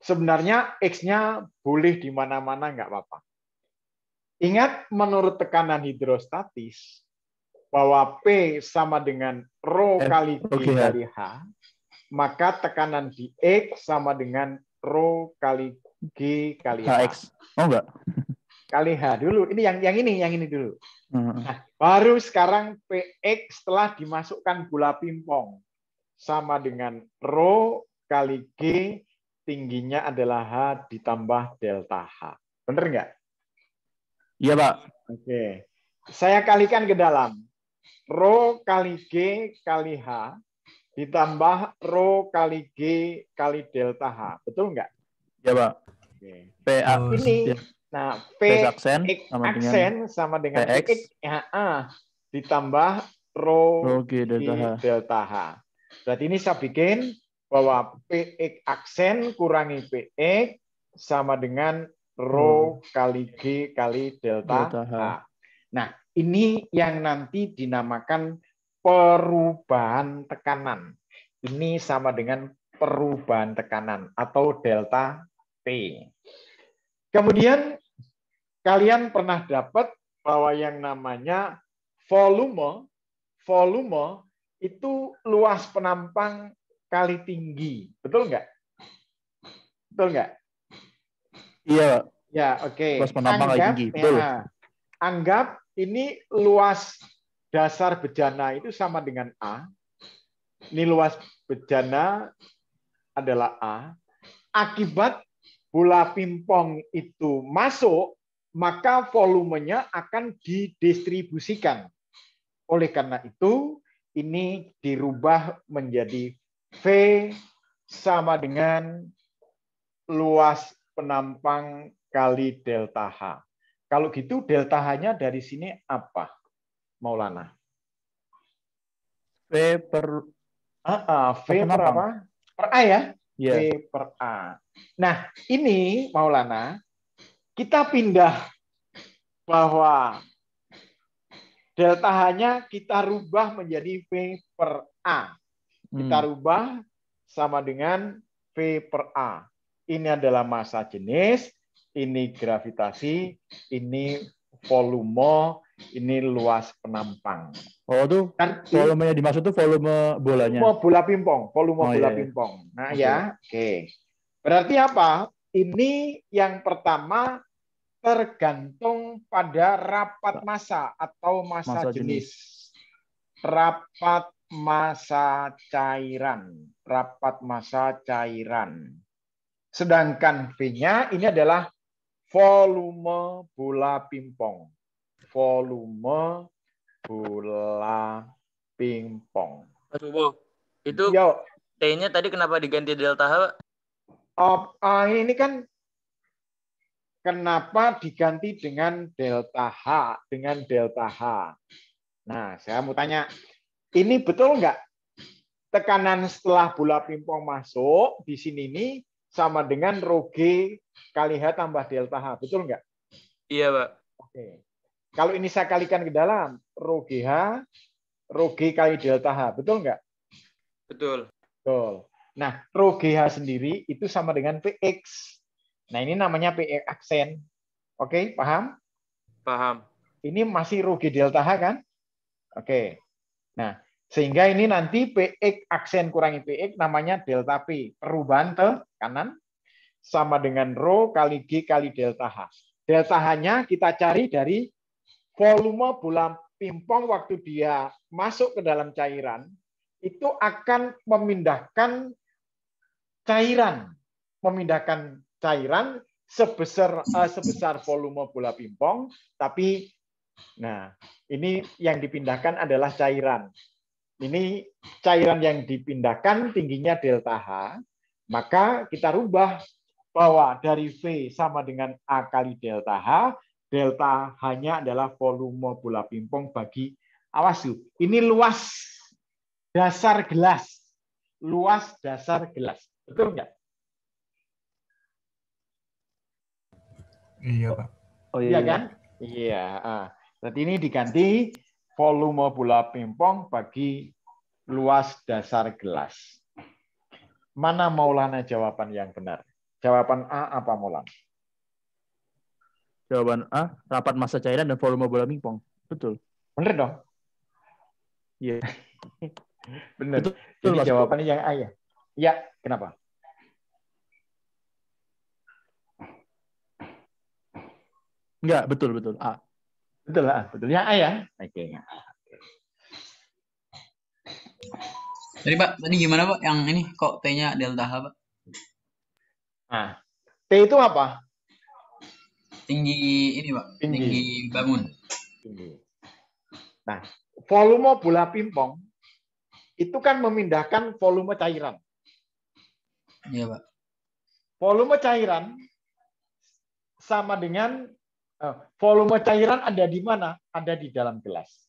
Sebenarnya X-nya boleh di mana-mana, nggak apa-apa. Ingat, menurut tekanan hidrostatis, bahwa P sama dengan Rho kali G kali H, maka tekanan di X sama dengan Rho kali G kali H. Oh, enggak. Kali H dulu. Ini yang ini dulu. Nah, baru sekarang PX setelah dimasukkan bola pingpong sama dengan Rho kali G, tingginya adalah H ditambah delta H. Benar nggak? Iya, Pak. Oke. Saya kalikan ke dalam. Rho kali G kali H ditambah Rho kali G kali delta H. Betul nggak? Ya, Pak. Oke. PA ini, nah, P aksen sama dengan PX ditambah Rho G delta H. Berarti ini saya bikin bahwa PX aksen kurangi PX sama dengan Rho kali G kali delta H. Nah, ini yang nanti dinamakan perubahan tekanan. Ini sama dengan perubahan tekanan atau delta T. Kemudian kalian pernah dapat bahwa yang namanya volume itu luas penampang kali tinggi. Betul nggak? Betul nggak? Iya. Ya, oke. Luas penampang kali tinggi. Betul. Ya, anggap ini luas dasar bejana itu sama dengan A. Ini luas bejana adalah A. Akibat bola pingpong itu masuk, maka volumenya akan didistribusikan. Oleh karena itu, ini dirubah menjadi V sama dengan luas penampang kali delta H. Kalau gitu delta H-nya dari sini apa, Maulana? V per V per apa? Per A ya? Yeah. V per A. Nah, ini Maulana, kita pindah bahwa delta H-nya kita rubah menjadi V per A. Kita rubah sama dengan V per A. Ini adalah massa jenis, ini gravitasi, ini volume, ini luas penampang. Oh, tuh volume yang dimaksud tuh volume bolanya. Volume bola pingpong, pingpong. Nah, ya, oke. Berarti apa? Ini yang pertama tergantung pada rapat massa atau massa jenis. Rapat massa cairan. Rapat massa cairan. Sedangkan V-nya ini adalah volume bola pingpong. Volume bola pingpong. Itu T-nya tadi kenapa diganti delta H, Pak? Ini kan kenapa diganti dengan delta H, Nah, saya mau tanya, ini betul nggak? Tekanan setelah bola pingpong masuk di sini ini sama dengan rho G kali H tambah delta H. Betul nggak? Iya, Pak. Oke. Kalau ini saya kalikan ke dalam, rho GH, rho G kali delta H. Betul nggak? Betul. Betul. Nah, rho GH sendiri itu sama dengan Px. Nah, ini namanya Px aksen. Oke, paham? Paham. Ini masih rho G delta H kan? Oke. Nah, sehingga ini nanti Px aksen kurangi Px namanya delta P. Perubahan tekanan sama dengan rho kali G kali delta H. Delta H-nya kita cari dari volume bola pingpong waktu dia masuk ke dalam cairan, itu akan memindahkan cairan sebesar volume bola pingpong, tapi nah, ini yang dipindahkan adalah cairan. Ini cairan yang dipindahkan tingginya delta H, maka kita rubah bahwa dari V sama dengan A kali delta H, delta H-nya adalah volume bola pingpong bagi, awas yuk, ini luas dasar gelas. Luas dasar gelas. Betul nggak? Iya, Pak. Oh iya kan? Iya. Berarti ini diganti volume bola pingpong bagi luas dasar gelas. Mana Maulana jawaban yang benar? Jawaban A apa Maulana? Jawaban A, rapat massa cairan dan volume bola pingpong. Betul. Bener dong? Iya. Bener. Betul, jadi Mas. jawabannya yang A ya? Ya, kenapa? Enggak, betul A. Betul lah, betulnya A ya. Oke. Tadi gimana Pak? Yang ini kok T-nya delta H Pak? Nah, T itu apa? Tinggi ini Pak. Tinggi bangun. Tinggi. Nah, volume bola pingpong itu kan memindahkan volume cairan. Iya Pak. Volume cairan sama dengan volume cairan ada di mana? Ada di dalam gelas.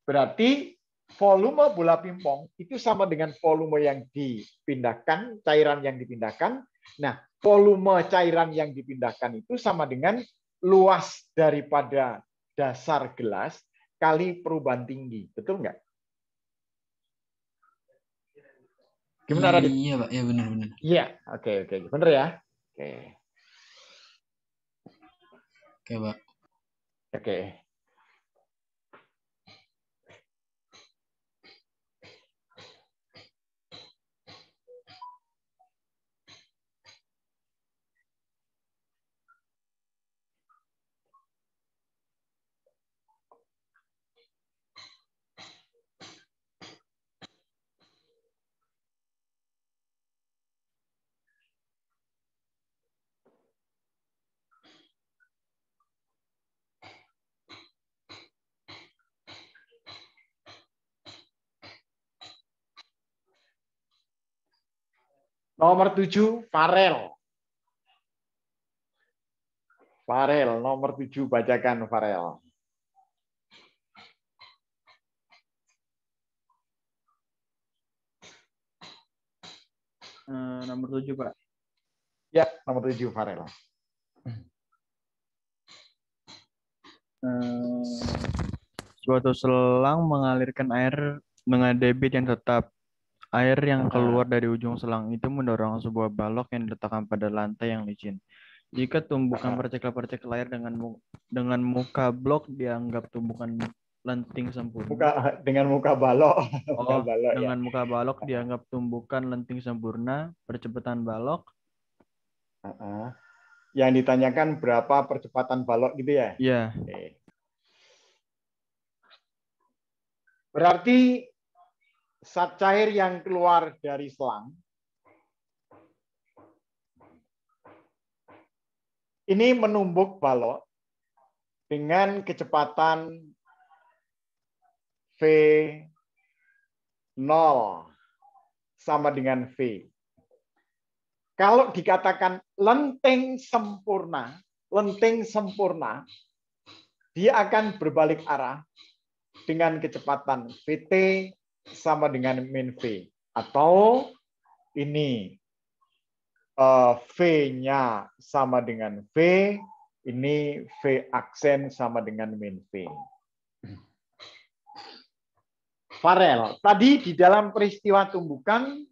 Berarti volume bola pingpong itu sama dengan volume yang dipindahkan, cairan yang dipindahkan, Nah, volume cairan yang dipindahkan itu sama dengan luas daripada dasar gelas kali perubahan tinggi. Betul nggak? Gimana, Radit? Iya, Pak. Ya, benar-benar. Iya, oke. Benar ya? Oke. Oke, Pak. Oke. Nomor 7, Farel. Farel, nomor 7, bacakan Farel. Nomor 7, Pak. Ya, nomor 7, Farel. Suatu selang mengalirkan air dengan debit yang tetap. Air yang keluar dari ujung selang itu mendorong sebuah balok yang diletakkan pada lantai yang licin. Jika tumbukan partikel-partikel air dengan muka blok dianggap tumbukan lenting sempurna. Dengan muka balok. Oh, dengan muka balok dianggap tumbukan lenting sempurna. Percepatan balok. Yang ditanyakan berapa percepatan balok gitu ya? Iya. Oke. Berarti zat cair yang keluar dari selang ini menumbuk balok dengan kecepatan V0 sama dengan V. Kalau dikatakan lenting sempurna, dia akan berbalik arah dengan kecepatan Vt sama dengan min V. Atau ini V-nya sama dengan V, ini V aksen sama dengan min V. Farel, tadi di dalam peristiwa tumbukan,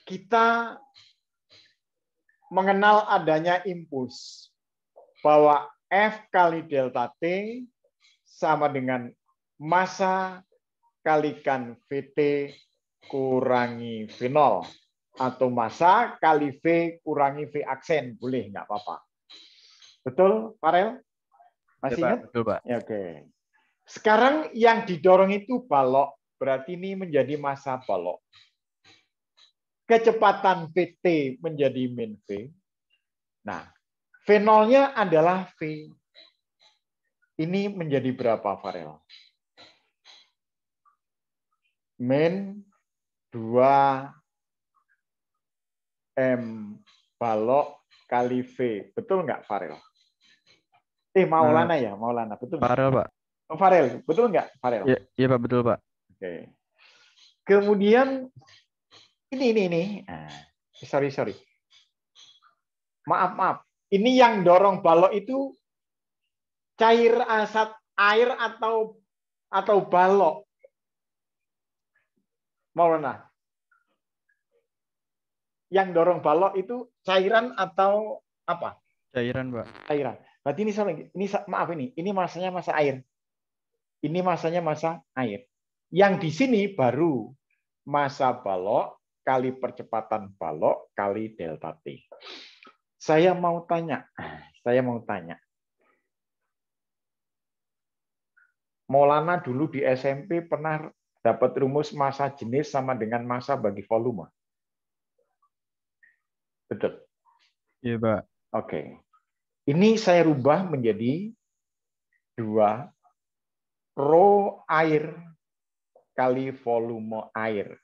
kita mengenal adanya impuls, bahwa F kali delta T sama dengan massa kalikan Vt kurangi V0. Atau massa kali V kurangi V aksen. Boleh, nggak apa-apa. Betul, Farel? Masih ingat? Betul, Pak. Ya, oke. Sekarang yang didorong itu balok. Berarti ini menjadi massa balok. Kecepatan Vt menjadi min V. Nah, V0-nya adalah V. Ini menjadi berapa, Farel? Min 2M balok kali V. Betul nggak, Farel? Maulana ya, Maulana. Betul nggak? Farel, Pak. Oh, Farel. Betul nggak, Farel? Iya, Pak. Betul, Pak. Oke. Kemudian, ini. Sorry. Maaf. Ini yang dorong balok itu cair asat air atau balok? Maulana. Yang dorong balok itu cairan atau apa? Cairan, Pak. Cairan. Berarti ini massanya massa air. Ini massanya massa air. Yang di sini baru massa balok kali percepatan balok kali delta T. Saya mau tanya. Maulana dulu di SMP pernah dapat rumus massa jenis sama dengan massa bagi volume. Betul. Iya, Pak. Oke. Ini saya rubah menjadi 2 rho air kali volume air.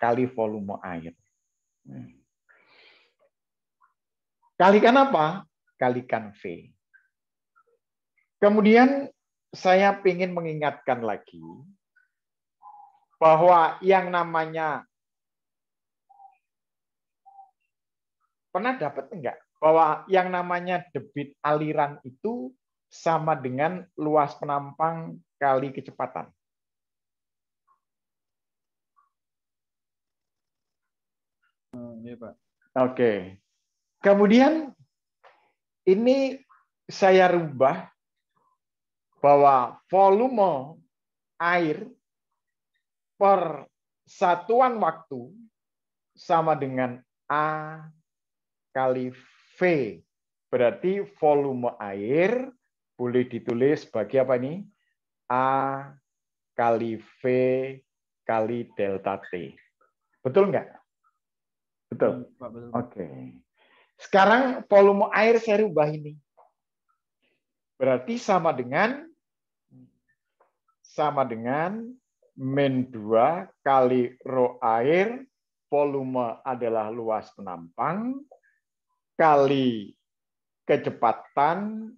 Kalikan apa? Kalikan V. Kemudian saya ingin mengingatkan lagi bahwa yang namanya pernah dapat enggak bahwa yang namanya debit aliran itu sama dengan luas penampang kali kecepatan? Iya, Pak. Oke. Kemudian ini saya rubah bahwa volume air per satuan waktu sama dengan A kali V. Berarti volume air boleh ditulis sebagai apa ini? A kali V kali delta T. Betul nggak? Betul. Pak, betul. Oke. Sekarang volume air saya rubah ini. Berarti sama dengan min 2 kali rho air, volume adalah luas penampang, kali kecepatan,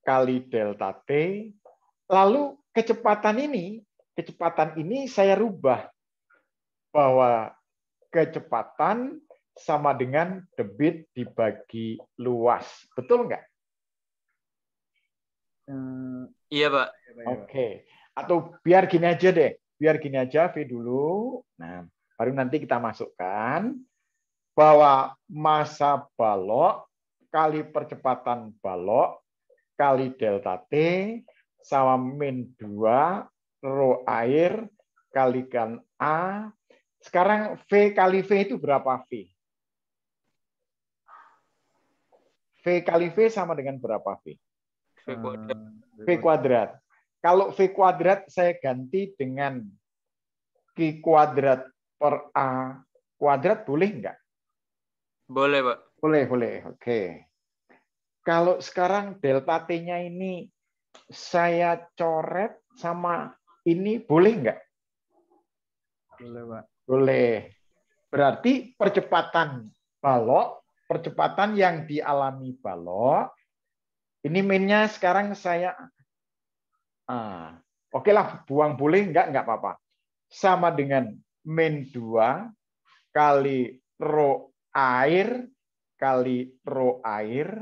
kali delta T. Lalu kecepatan ini saya rubah bahwa kecepatan sama dengan debit dibagi luas. Betul nggak? Iya, Pak. Oke. Atau biar gini aja deh. Biar gini aja, V dulu. Nah, baru nanti kita masukkan bahwa massa balok kali percepatan balok kali delta T sama min 2 rho air kalikan A. Sekarang V kali V itu berapa V? V kali V sama dengan berapa V? V kuadrat. Kalau V kuadrat saya ganti dengan Q kuadrat per A kuadrat, boleh nggak? Boleh, Pak. Boleh. Oke. Kalau sekarang delta T-nya ini saya coret sama ini, boleh nggak? Boleh, Pak. Boleh. Berarti percepatan balok, percepatan yang dialami balok, ini minnya sekarang saya oke lah, buang boleh, enggak apa-apa. Sama dengan min 2 kali rho air kali rho air.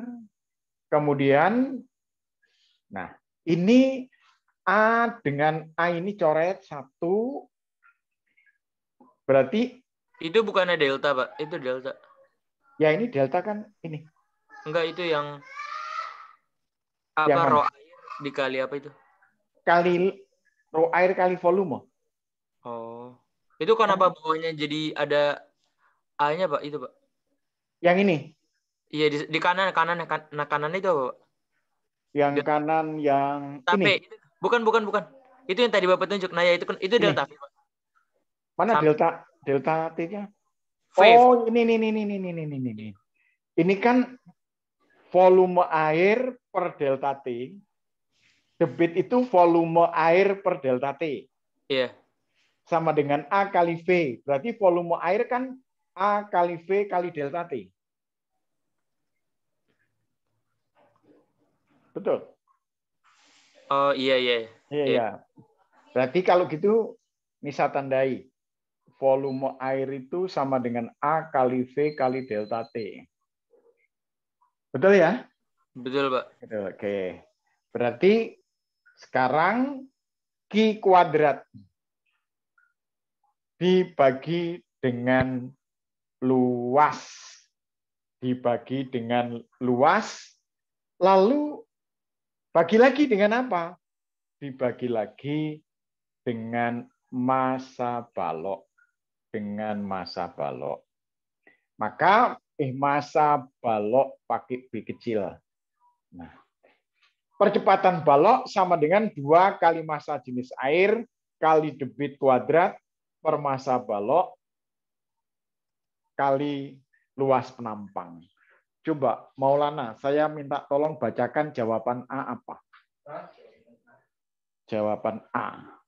Kemudian, nah ini A dengan A ini coret 1. Berarti itu bukannya delta, Pak. Itu delta. Ya ini delta kan ini. Enggak, itu yang Yang rho air dikali apa itu? Kali rho air kali volume. Oh. Itu kenapa bawahnya jadi ada A-nya, Pak? Itu, Pak. Yang ini. Iya, di kanan itu apa, Pak? Yang kanan yang tapi ini. Bukan. Itu yang tadi Bapak tunjuk. Nah, ya itu Ini. delta V, Pak. Mana delta T-nya? V. Oh, ini. Ini kan volume air per delta T. Debit itu volume air per delta T. Iya. Sama dengan A kali V. Berarti volume air kan A kali V kali delta T. Betul? Oh, iya. Iya. Berarti kalau gitu, ini saya tandai. Volume air itu sama dengan A kali V kali delta T. Betul ya? Betul, Pak. Betul, oke. Berarti sekarang Q kuadrat dibagi dengan luas. Lalu bagi lagi dengan apa? Dibagi lagi dengan massa balok. Maka massa balok pakai B kecil. Nah, percepatan balok sama dengan 2 kali massa jenis air kali debit kuadrat per massa balok kali luas penampang. Coba, Maulana, saya minta tolong bacakan jawaban A apa? Jawaban A.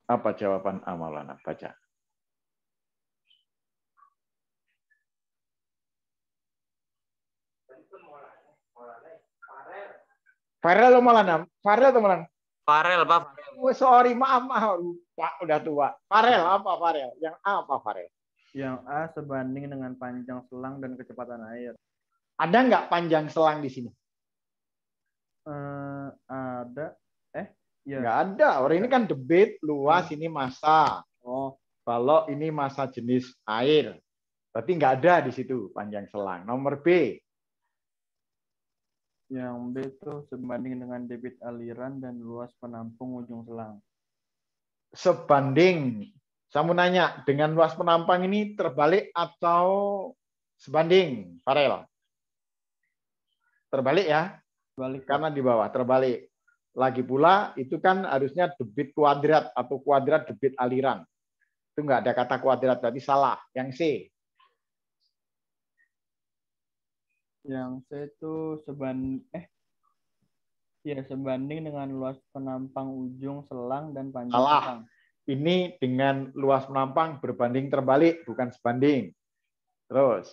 Apa jawaban A, Maulana? Baca. Farel atau Maulana? Farel, Pak. Sorry, maaf, lupa, udah tua. Farel, apa Farel? Yang A apa Farel? Yang A sebanding dengan panjang selang dan kecepatan air. Ada nggak panjang selang di sini? Ada. Ya. Nggak ada. Orang ini kan debit, luas, ini massa. Oh, Kalau ini massa jenis air. Berarti nggak ada di situ panjang selang. Nomor B. yang B itu sebanding dengan debit aliran dan luas penampung ujung selang. Sebanding. Saya mau nanya, dengan luas penampang ini terbalik atau sebanding, Farel? Terbalik ya? Balik. Karena di bawah, terbalik. Lagi pula, itu kan harusnya debit kuadrat atau kuadrat debit aliran. Itu nggak ada kata kuadrat, berarti salah. Yang C. Yang C itu sebanding dengan luas penampang ujung selang dan panjang Salah. selang. Ini dengan luas penampang berbanding terbalik, bukan sebanding. Terus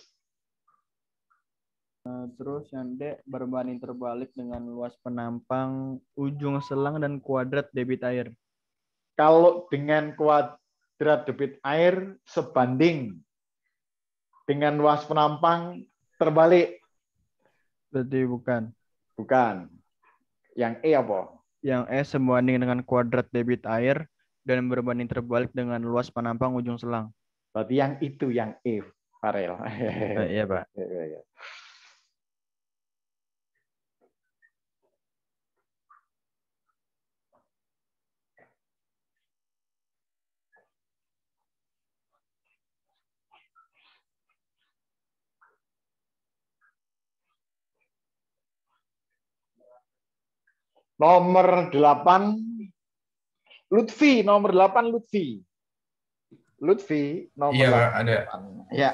yang D berbanding terbalik dengan luas penampang ujung selang dan kuadrat debit air. kalau dengan kuadrat debit air sebanding dengan luas penampang terbalik. Berarti bukan. Bukan. Yang E apa? Yang E sebanding dengan kuadrat debit air dan berbanding terbalik dengan luas penampang ujung selang. Berarti yang itu, yang E, Farel. Iya, Pak. Nomor 8, Lutfi. Nomor 8, Lutfi. Lutfi, nomor Iya, 8. Pak, ada. Ya.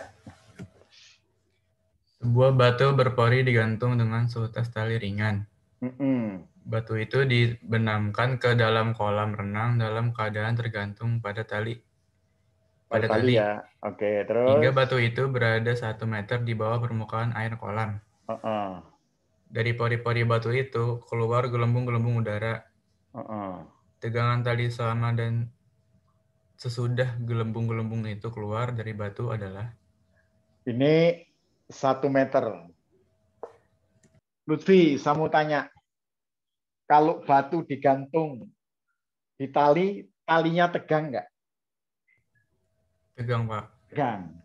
Sebuah batu berpori digantung dengan seutas tali ringan. Batu itu dibenamkan ke dalam kolam renang dalam keadaan tergantung pada tali. Pada tali ya. Oke, terus. Hingga batu itu berada 1 meter di bawah permukaan air kolam. Dari pori-pori batu itu keluar gelembung-gelembung udara. Tegangan tali selama dan sesudah gelembung-gelembung itu keluar dari batu adalah? Ini 1 meter. Lutfi, saya mau tanya. Kalau batu digantung di tali, talinya tegang nggak? Tegang, Pak. Tegang.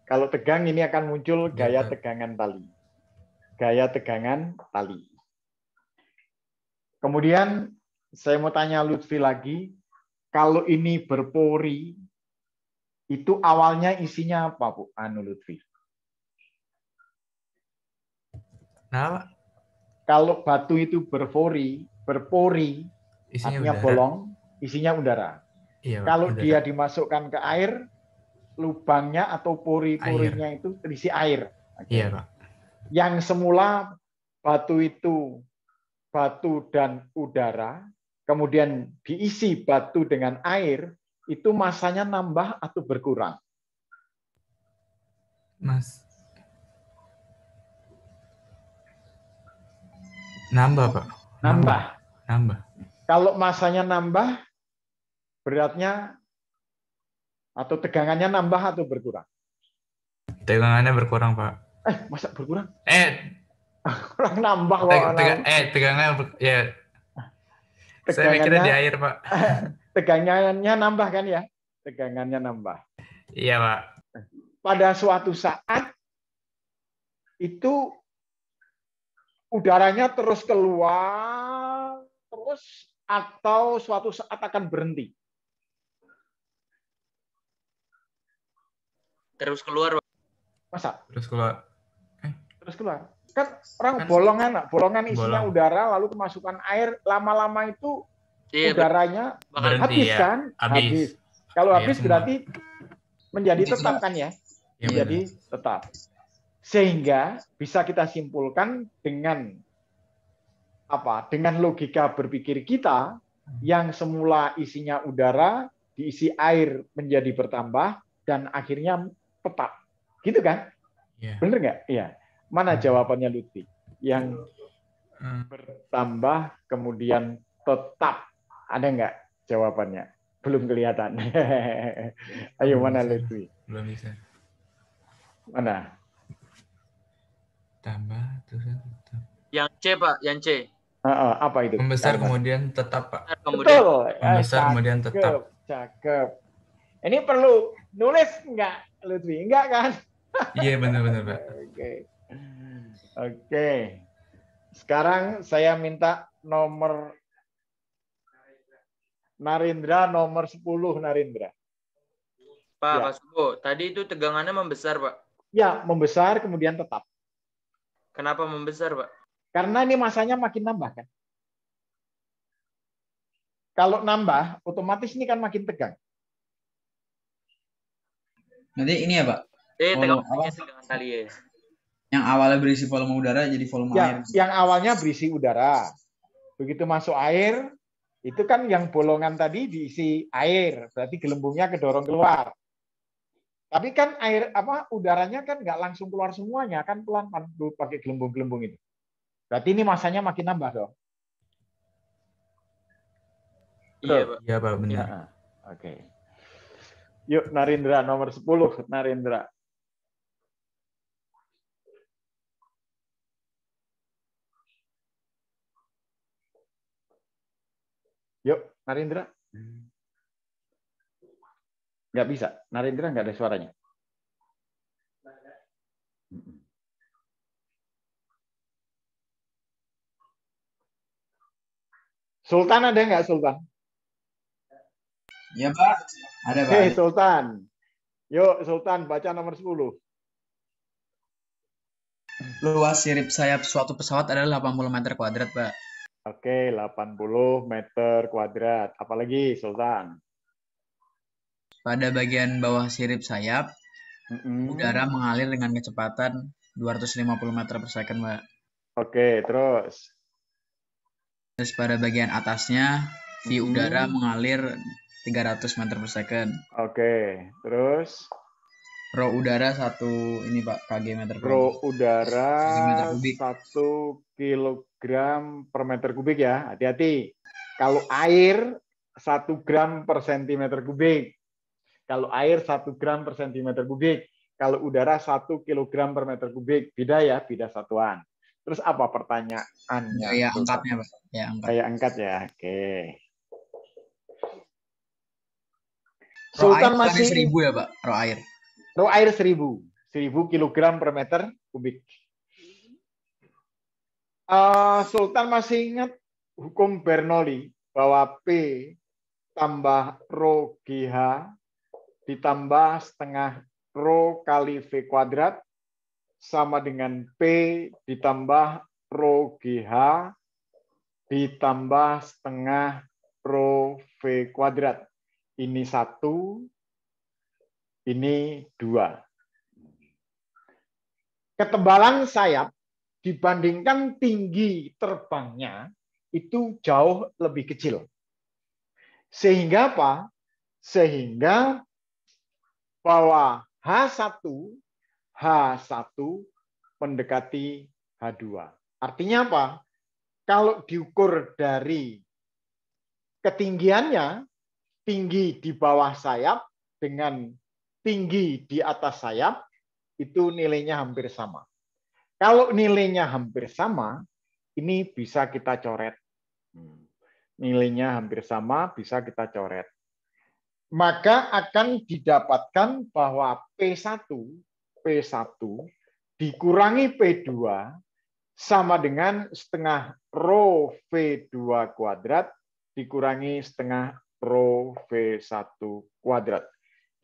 Kalau tegang ini akan muncul gaya tegangan tali. Gaya tegangan tali. Kemudian saya mau tanya Lutfi lagi, kalau ini berpori, itu awalnya isinya apa, Bu? Lutfi. Nah, kalau batu itu berpori, isinya artinya udara. bolong, isinya udara. Iya, kalau udara. dia dimasukkan ke air, lubangnya atau pori-porinya itu terisi air. Iya, Pak. Yang semula batu itu batu dan udara, kemudian diisi batu dengan air, itu masanya nambah atau berkurang? Nambah, Pak. Nambah. Kalau masanya nambah, beratnya atau tegangannya nambah atau berkurang? Tegangannya berkurang, Pak. Masa berkurang? Kurang nambah kok. Tegangannya ya. Saya mikirnya di air, Pak. Tegangannya nambah kan ya? Tegangannya nambah. Iya, Pak. Pada suatu saat itu udaranya terus keluar terus atau suatu saat akan berhenti? Terus keluar, Pak. Masa? Terus keluar. Terus keluar. Kan orang bolongan isinya udara lalu kemasukan air, lama-lama itu udaranya habis kan? Habis. Kalau habis berarti menjadi tetap kan ya? Menjadi tetap. Sehingga bisa kita simpulkan dengan apa? Dengan logika berpikir kita yang semula isinya udara diisi air menjadi bertambah dan akhirnya tetap. Gitu kan? Bener nggak? Iya. Mana jawabannya Lutfi? Yang bertambah kemudian tetap. Ada nggak jawabannya? Belum kelihatan. Ayo, mana Lutfi? Belum bisa. Mana? Tambah terus tetap. Yang C, Pak, yang C. Apa itu? Membesar kemudian tetap, Pak. Betul. Membesar kemudian tetap. Cakep. Ini perlu nulis nggak, Lutfi? Enggak kan? Iya, benar-benar, Pak. Oke. Sekarang saya minta nomor Narindra, nomor 10 Narindra. Pak, Ya. Pak Subo, tadi itu tegangannya membesar, Pak. Ya, membesar kemudian tetap. Kenapa membesar, Pak? Karena ini masanya makin nambah kan. Kalau nambah, otomatis ini kan makin tegang. Nanti ini ya, Pak. Tegangan tali ya. Yang awalnya berisi volume udara jadi volume air. Yang awalnya berisi udara. Begitu masuk air, itu kan yang bolongan tadi diisi air, berarti gelembungnya kedorong keluar. Tapi kan air udaranya kan nggak langsung keluar semuanya, kan pelan-pelan pakai gelembung-gelembung itu. Berarti ini masanya makin nambah dong. Iya, Pak. Iya, Pak, benar. Oke. Yuk, Narindra, nomor 10, Narindra. Yuk, Narindra. Nggak bisa. Narindra nggak ada suaranya. Sultan ada nggak, Sultan? Ya, Pak. Ada, Pak. Hei, Sultan. Yuk, Sultan, baca nomor 10. Luas sirip sayap suatu pesawat adalah 80 meter kuadrat, Pak. Oke, 80 meter kuadrat. Apalagi, Sultan? Pada bagian bawah sirip sayap, udara mengalir dengan kecepatan 250 meter per second, Pak. Oke, terus? Terus pada bagian atasnya, V udara mengalir 300 meter per second. Oke, terus? Rho udara 1 ini, Pak, kg meter kubik. Rho udara 1 kilogram per meter kubik ya. Hati-hati. Kalau air 1 gram per sentimeter kubik. Kalau air 1 gram per sentimeter kubik. Kalau udara 1 kilogram per meter kubik. Beda ya, beda satuan. Terus apa pertanyaannya? Ya, angkatnya, Pak. Ya, angkat. Kayak angkat ya. Oke. Rho air Sultan masih 1000 ya, Pak? Rho air. Rho air 1000 kilogram per meter kubik. Sultan masih ingat hukum Bernoulli bahwa P tambah Rho GH ditambah setengah Rho kali V kuadrat sama dengan P ditambah Rho GH ditambah setengah Rho V kuadrat. Ini 1, ini 2. Ketebalan sayap dibandingkan tinggi terbangnya itu jauh lebih kecil. Sehingga apa? Sehingga bahwa H1 mendekati H2. Artinya apa? Kalau diukur dari ketinggiannya, tinggi di bawah sayap dengan tinggi di atas sayap, itu nilainya hampir sama. Kalau nilainya hampir sama, ini bisa kita coret. Nilainya hampir sama, bisa kita coret. Maka akan didapatkan bahwa P1 dikurangi P2 sama dengan setengah Rho V2 kuadrat dikurangi setengah Rho V1 kuadrat.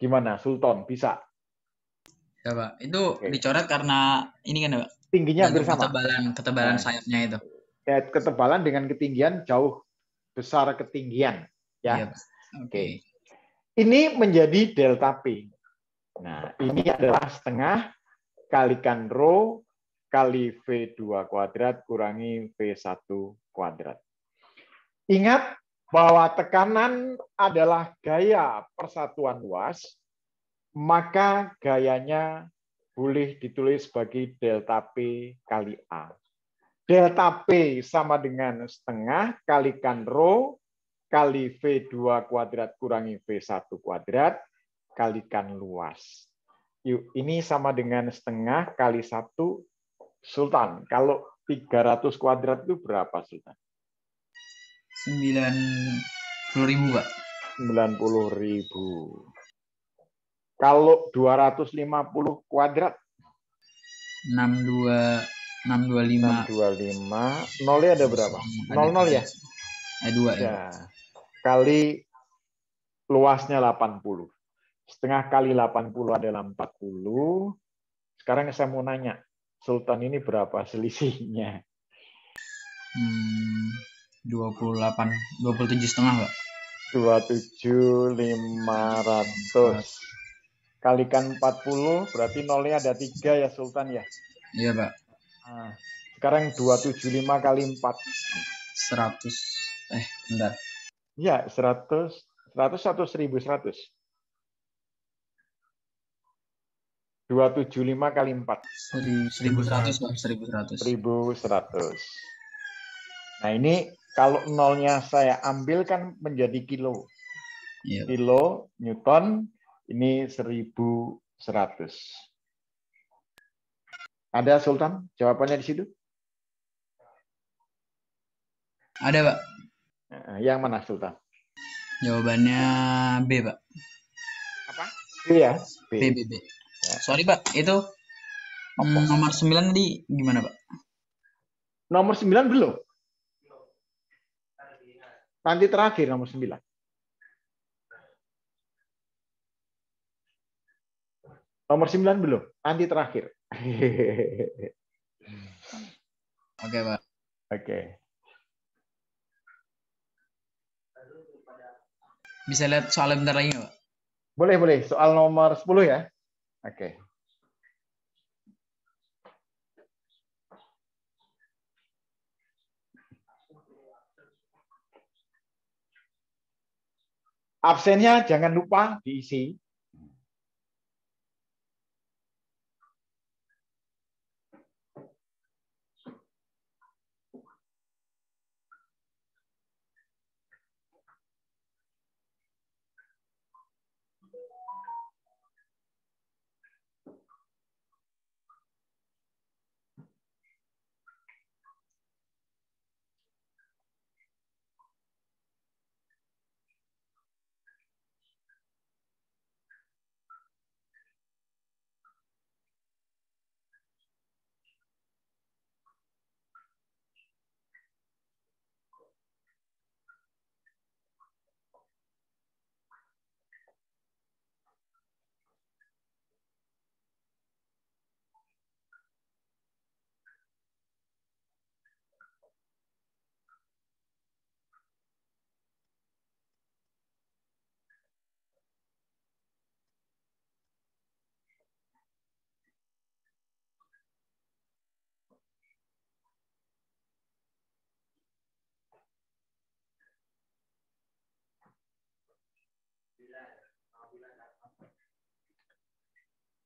Gimana, Sultan? Bisa? Ya, Pak. Itu dicoret karena ini kan, Pak? Tingginya hampir sama. Ketebalan sayapnya itu. Ya, ketebalan dengan ketinggian jauh besar ketinggian. Ya. Iya, Pak. Oke. Ini menjadi delta P. Nah, ini adalah setengah kalikan Rho kali V2 kuadrat kurangi V1 kuadrat. Ingat bahwa tekanan adalah gaya persatuan luas, maka gayanya boleh ditulis sebagai delta P kali A. Delta P sama dengan setengah kalikan Rho kali V2 kuadrat kurangi V1 kuadrat kalikan luas. Yuk, ini sama dengan setengah kali 1. Sultan, kalau 300 kuadrat itu berapa, Sultan? 90.000, Pak. 90.000. Kalau 250 kuadrat? 625. 625. Nolnya ada berapa? 00 ya? Ada 2 ya. Kali luasnya 80. Setengah kali 80 adalah 40. Sekarang saya mau nanya, Sultan ini berapa selisihnya? 27,5, Pak. 27.500. Kalikan 40, berarti nolnya ada 3 ya, Sultan ya? Iya, Pak. Nah, sekarang 275 kali 4. 100. Bentar. Iya, 100 atau 1.100? 275 kali 4. 1.100, Pak. 1.100. Nah, ini kalau nolnya saya ambil kan menjadi kilo. Iya, Kilo, Newton, ini 1.100. Ada, Sultan? Jawabannya di situ? Ada, Pak. Yang mana, Sultan? Jawabannya B, Pak. Apa? B ya? B. Ya. Sorry, Pak. Itu nomor 9 tadi gimana, Pak? Nomor 9 belum. Nanti terakhir nomor 9. Nomor 9 belum. Nanti terakhir. Oke, Pak. Oke. Bisa lihat soal bentar lagi nggak, Pak? Boleh. Soal nomor 10 ya. Oke. Absennya jangan lupa diisi.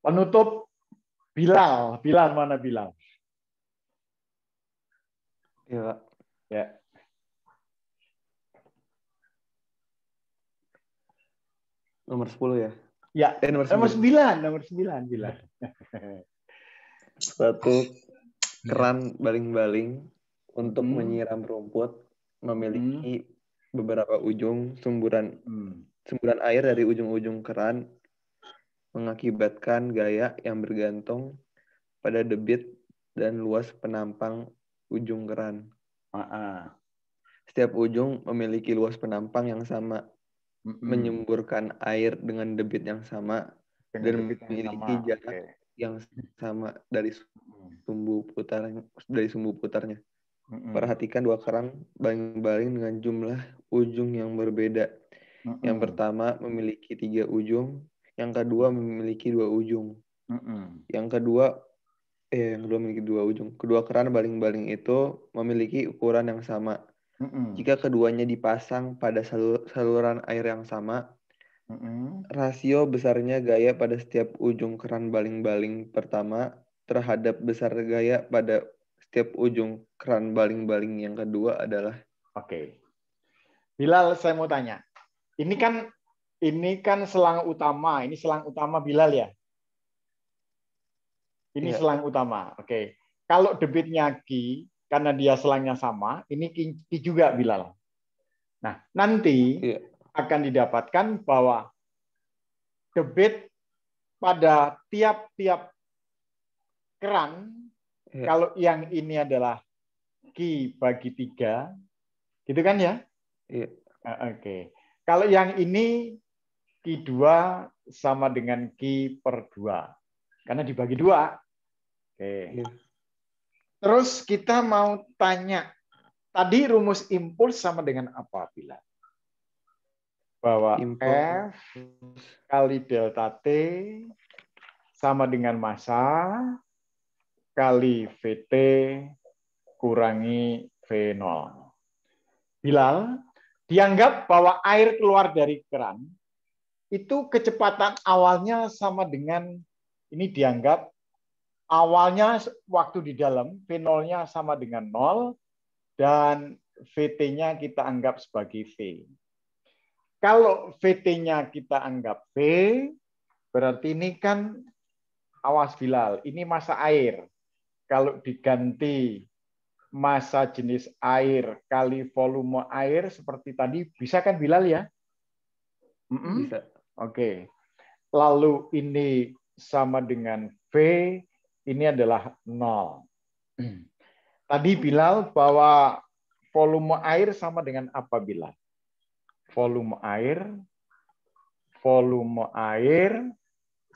Penutup Bilal. Bilal mana Bilal? Iya, Pak. Ya. Nomor 10 ya? Ya, nomor 9 Bilal. Suatu keran baling-baling untuk menyiram rumput memiliki beberapa ujung semburan air dari ujung-ujung keran mengakibatkan gaya yang bergantung pada debit dan luas penampang ujung keran. Setiap ujung memiliki luas penampang yang sama, menyemburkan air dengan debit yang sama, dan memiliki jarak yang sama dari sumbu putarnya. Perhatikan dua keran baling-baling dengan jumlah ujung yang berbeda. Yang pertama memiliki 3 ujung, yang kedua memiliki 2 ujung. Yang kedua memiliki 2 ujung. Kedua keran baling-baling itu memiliki ukuran yang sama. Jika keduanya dipasang pada saluran air yang sama, rasio besarnya gaya pada setiap ujung keran baling-baling pertama terhadap besar gaya pada setiap ujung keran baling-baling yang kedua adalah. Oke. Bilal, saya mau tanya. Ini kan selang utama. Ini selang utama Bilal ya? Ini selang utama. Oke. Kalau debitnya Ki, karena dia selangnya sama, ini Ki juga Bilal. Nah, nanti akan didapatkan bahwa debit pada tiap-tiap keran, kalau yang ini adalah Ki bagi 3, gitu kan ya? Iya. Oke. Kalau yang ini Ki 2 sama dengan Ki per 2. Karena dibagi 2. Oke. Terus kita mau tanya, tadi rumus impuls sama dengan apa, Bila? Bahwa F kali delta T sama dengan massa kali VT kurangi V0. Bilal, dianggap bahwa air keluar dari keran, itu kecepatan awalnya sama dengan, ini dianggap awalnya waktu di dalam, V0-nya sama dengan 0, dan VT-nya kita anggap sebagai V. Kalau VT-nya kita anggap V, berarti ini kan, awas Bilal, ini massa air. Kalau diganti massa jenis air kali volume air, seperti tadi, bisa kan Bilal ya? Bisa. Oke. Lalu ini sama dengan V, ini adalah 0. Tadi Bilal bahwa volume air sama dengan apa Bilal? Volume air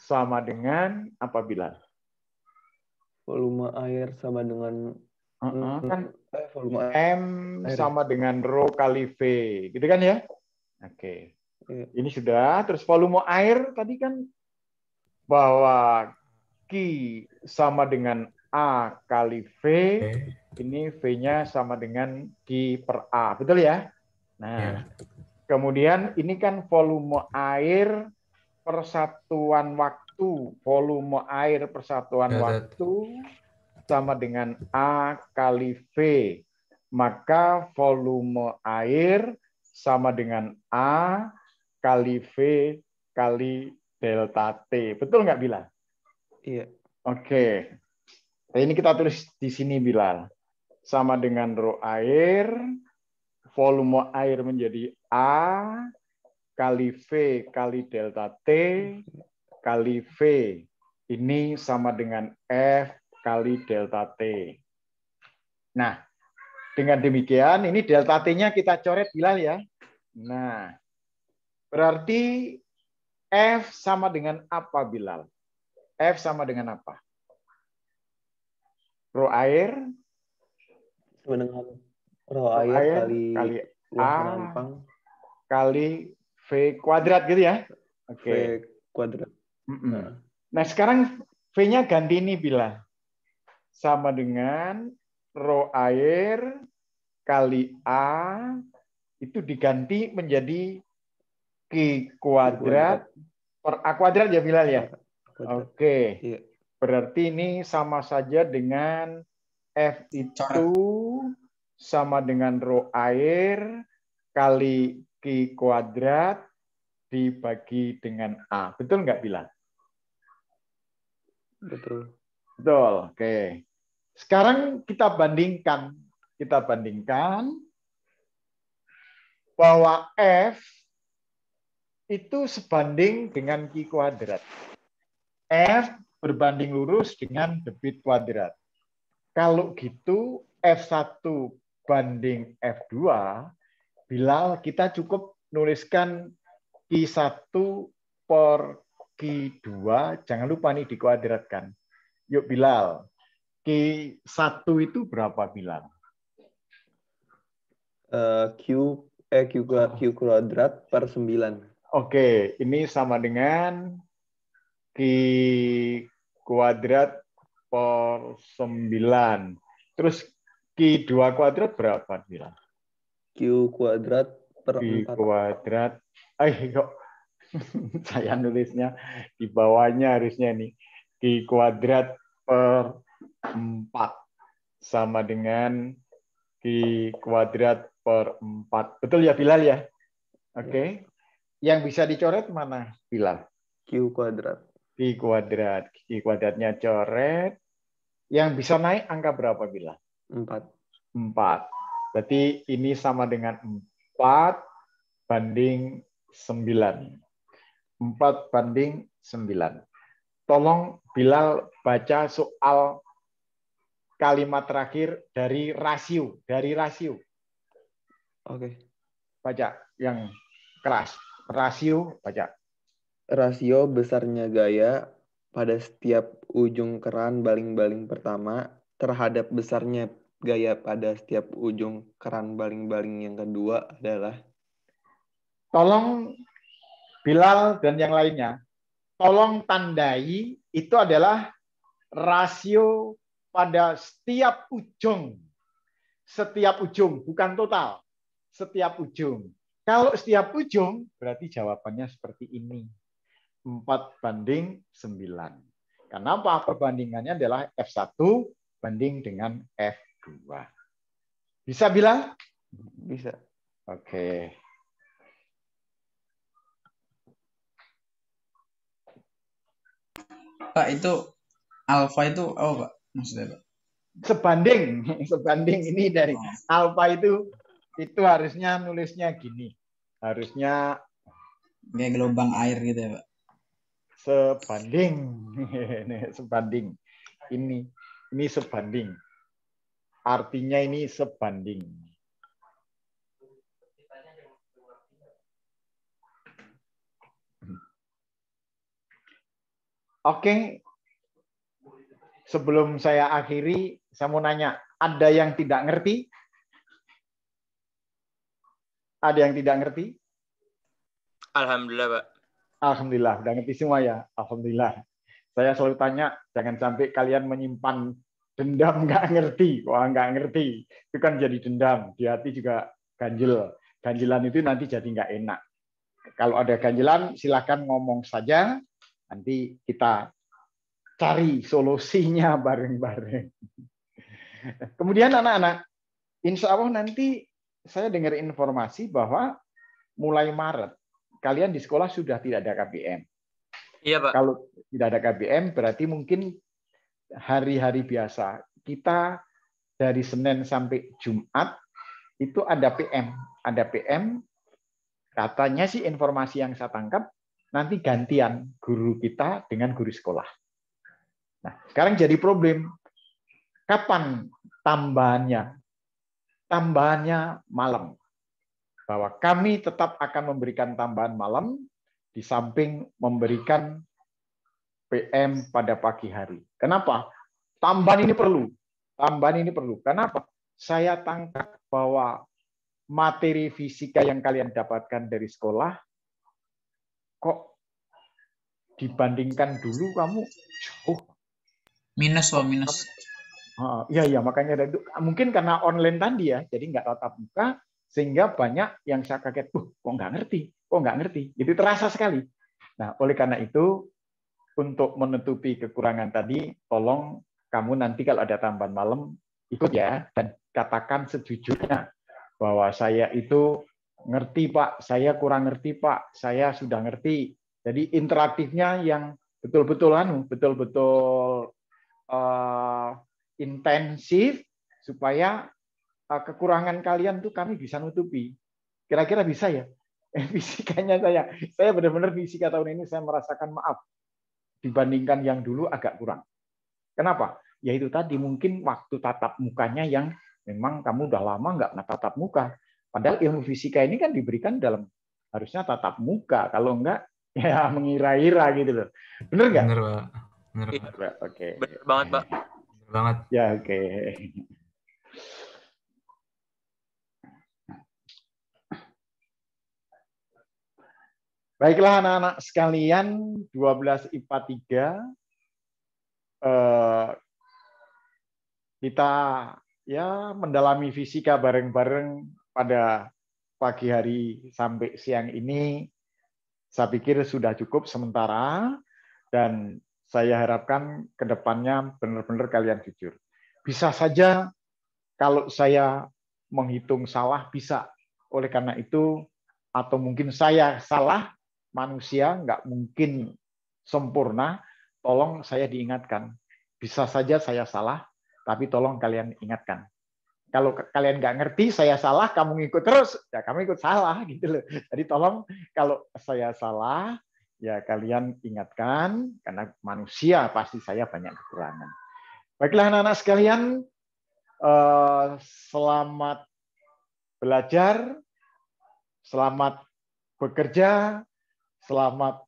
sama dengan apa Bilal? Volume air sama dengan kan volume M air sama dengan rho kali V, gitu kan ya? Oke. Ini sudah. Terus volume air tadi kan bahwa Q sama dengan A kali V, ini V-nya sama dengan Q per A, betul ya? Nah, kemudian ini kan volume air persatuan waktu, volume air persatuan waktu sama dengan A kali V, maka volume air sama dengan A kali V kali delta T. Betul nggak, Bilal? Iya. Oke. Nah, ini kita tulis di sini, Bilal. Sama dengan rho air, volume air menjadi A kali V kali delta T kali V. Ini sama dengan F kali delta T. Nah, dengan demikian, ini delta T-nya kita coret, Bilal ya. Nah, berarti F sama dengan apa, Bilal? F sama dengan apa? Rho air sama dengan rho air kali luas penampang kali V kuadrat gitu ya? Oke. V kuadrat. Nah, sekarang V-nya ganti ini, Bilal. Sama dengan rho air kali A itu diganti menjadi Q kuadrat per A kuadrat ya, Bilal ya? Oke. Iya. Berarti ini sama saja dengan F itu sama dengan rho air kali Q kuadrat dibagi dengan A. Betul nggak, Bilal? Betul. Betul. Oke. Sekarang kita bandingkan bahwa F itu sebanding dengan Q kuadrat. F berbanding lurus dengan debit kuadrat. Kalau gitu F1 banding F2, Bilal kita cukup nuliskan Q1 per Q2, jangan lupa nih dikuadratkan. Yuk Bilal, Q1 itu berapa, Bilal? Q kuadrat per 9. Oke, ini sama dengan Q kuadrat per 9. Terus Q2 kuadrat berapa, Bilal? Q kuadrat per 4. Q kuadrat, kok saya nulisnya di bawahnya harusnya nih. Q kuadrat per 4 sama dengan Q kuadrat 4. Betul ya Bilal ya? Oke. Yang bisa dicoret mana Bilal? Q kuadrat. Q kuadrat. Q kuadratnya coret. Yang bisa naik angka berapa Bilal? 4. 4. Berarti ini sama dengan 4 banding 9. 4 banding 9. Tolong Bilal baca soal kalimat terakhir dari rasio. Oke. Baca yang keras. Rasio, baca. Rasio besarnya gaya pada setiap ujung keran baling-baling pertama terhadap besarnya gaya pada setiap ujung keran baling-baling yang kedua adalah. Tolong Bilal dan yang lainnya, tolong tandai itu adalah rasio pada setiap ujung. Setiap ujung, bukan total. Setiap ujung. Kalau setiap ujung, berarti jawabannya seperti ini. 4:9. Kenapa? Perbandingannya adalah F1 banding dengan F2. Bisa Bilal? Bisa. Oke. Pak, itu alfa itu apa Pak? Maksudnya Pak? Sebanding ini dari alfa itu harusnya nulisnya gini. Harusnya kayak gelombang air gitu ya Pak. Sebanding. Ini sebanding. Artinya ini sebanding. Oke. Sebelum saya akhiri, saya mau nanya, ada yang tidak ngerti? Ada yang tidak ngerti? Alhamdulillah, Pak. Alhamdulillah, udah ngerti semua ya. Alhamdulillah. Saya selalu tanya, jangan sampai kalian menyimpan dendam nggak ngerti. Wah, nggak ngerti. Itu kan jadi dendam. Di hati juga ganjil. Ganjilan itu nanti jadi nggak enak. Kalau ada ganjilan, silakan ngomong saja. Nanti kita cari solusinya bareng-bareng. Kemudian anak-anak, insya Allah nanti saya dengar informasi bahwa mulai Maret, kalian di sekolah sudah tidak ada KBM. Iya, Pak. Kalau tidak ada KBM, berarti mungkin hari-hari biasa. Kita dari Senin sampai Jumat, itu ada PM. Ada PM, katanya sih informasi yang saya tangkap, nanti gantian guru kita dengan guru sekolah. Nah, sekarang jadi problem. Kapan tambahannya? Tambahannya malam. Bahwa kami tetap akan memberikan tambahan malam di samping memberikan PM pada pagi hari. Kenapa? Tambahan ini perlu. Tambahan ini perlu. Kenapa? Saya tangkap bahwa materi fisika yang kalian dapatkan dari sekolah kok dibandingkan dulu kamu jauh. Minus. Iya, makanya itu mungkin karena online tadi ya, jadi nggak tatap muka, sehingga banyak yang saya kaget, kok nggak ngerti, itu terasa sekali. Nah, oleh karena itu, untuk menutupi kekurangan tadi, tolong kamu nanti kalau ada tambahan malam, ikut ya, dan katakan sejujurnya, bahwa saya itu ngerti Pak, saya kurang ngerti Pak, saya sudah ngerti. Jadi interaktifnya yang betul-betul intensif supaya kekurangan kalian tuh kami bisa nutupi. Kira-kira bisa ya? Fisikanya saya benar-benar fisika tahun ini saya merasakan maaf dibandingkan yang dulu agak kurang. Kenapa? Ya itu tadi mungkin waktu tatap mukanya yang memang kamu udah lama nggak tatap muka. Padahal ilmu fisika ini kan diberikan dalam harusnya tatap muka. Kalau enggak ya mengira-ira gitu loh. Bener nggak? Bener Pak. Bener Pak. Oke. Bener banget Pak. Bener banget. Ya oke. Baiklah anak-anak sekalian, 12 IPA 3 kita ya mendalami fisika bareng-bareng pada pagi hari sampai siang ini. Saya pikir sudah cukup sementara dan saya harapkan ke depannya benar-benar kalian jujur. Bisa saja kalau saya menghitung salah bisa. Oleh karena itu, atau mungkin saya salah, manusia nggak mungkin sempurna, tolong saya diingatkan. Bisa saja saya salah, tapi tolong kalian ingatkan. Kalau kalian nggak ngerti, saya salah, kamu ngikut terus, ya kamu ikut salah gitu loh. Jadi tolong kalau saya salah, ya kalian ingatkan, karena manusia pasti saya banyak kekurangan. Baiklah anak-anak sekalian, selamat belajar, selamat bekerja, selamat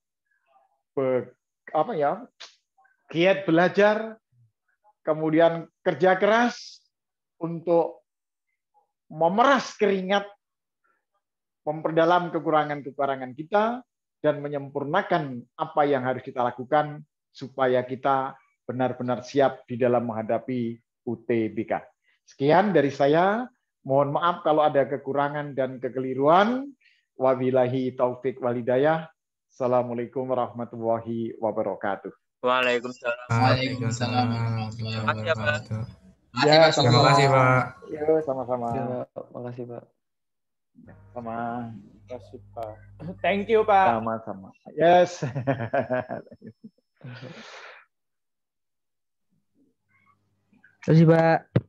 giat belajar, kemudian kerja keras untuk memeras keringat, memperdalam kekurangan-kekurangan kita, dan menyempurnakan apa yang harus kita lakukan supaya kita benar-benar siap di dalam menghadapi UTBK. Sekian dari saya. Mohon maaf kalau ada kekurangan dan kekeliruan. Wabillahi taufik walhidayah. Assalamualaikum warahmatullahi wabarakatuh. Waalaikumsalam. Waalaikumsalam warahmatullahi wabarakatuh. Ya, terima kasih, Pak. Ya, sama-sama. Ya, makasih, Pak. Sama. Terima kasih, Pak. Thank you, Pak. Sama-sama. Yes. Terima kasih, Pak.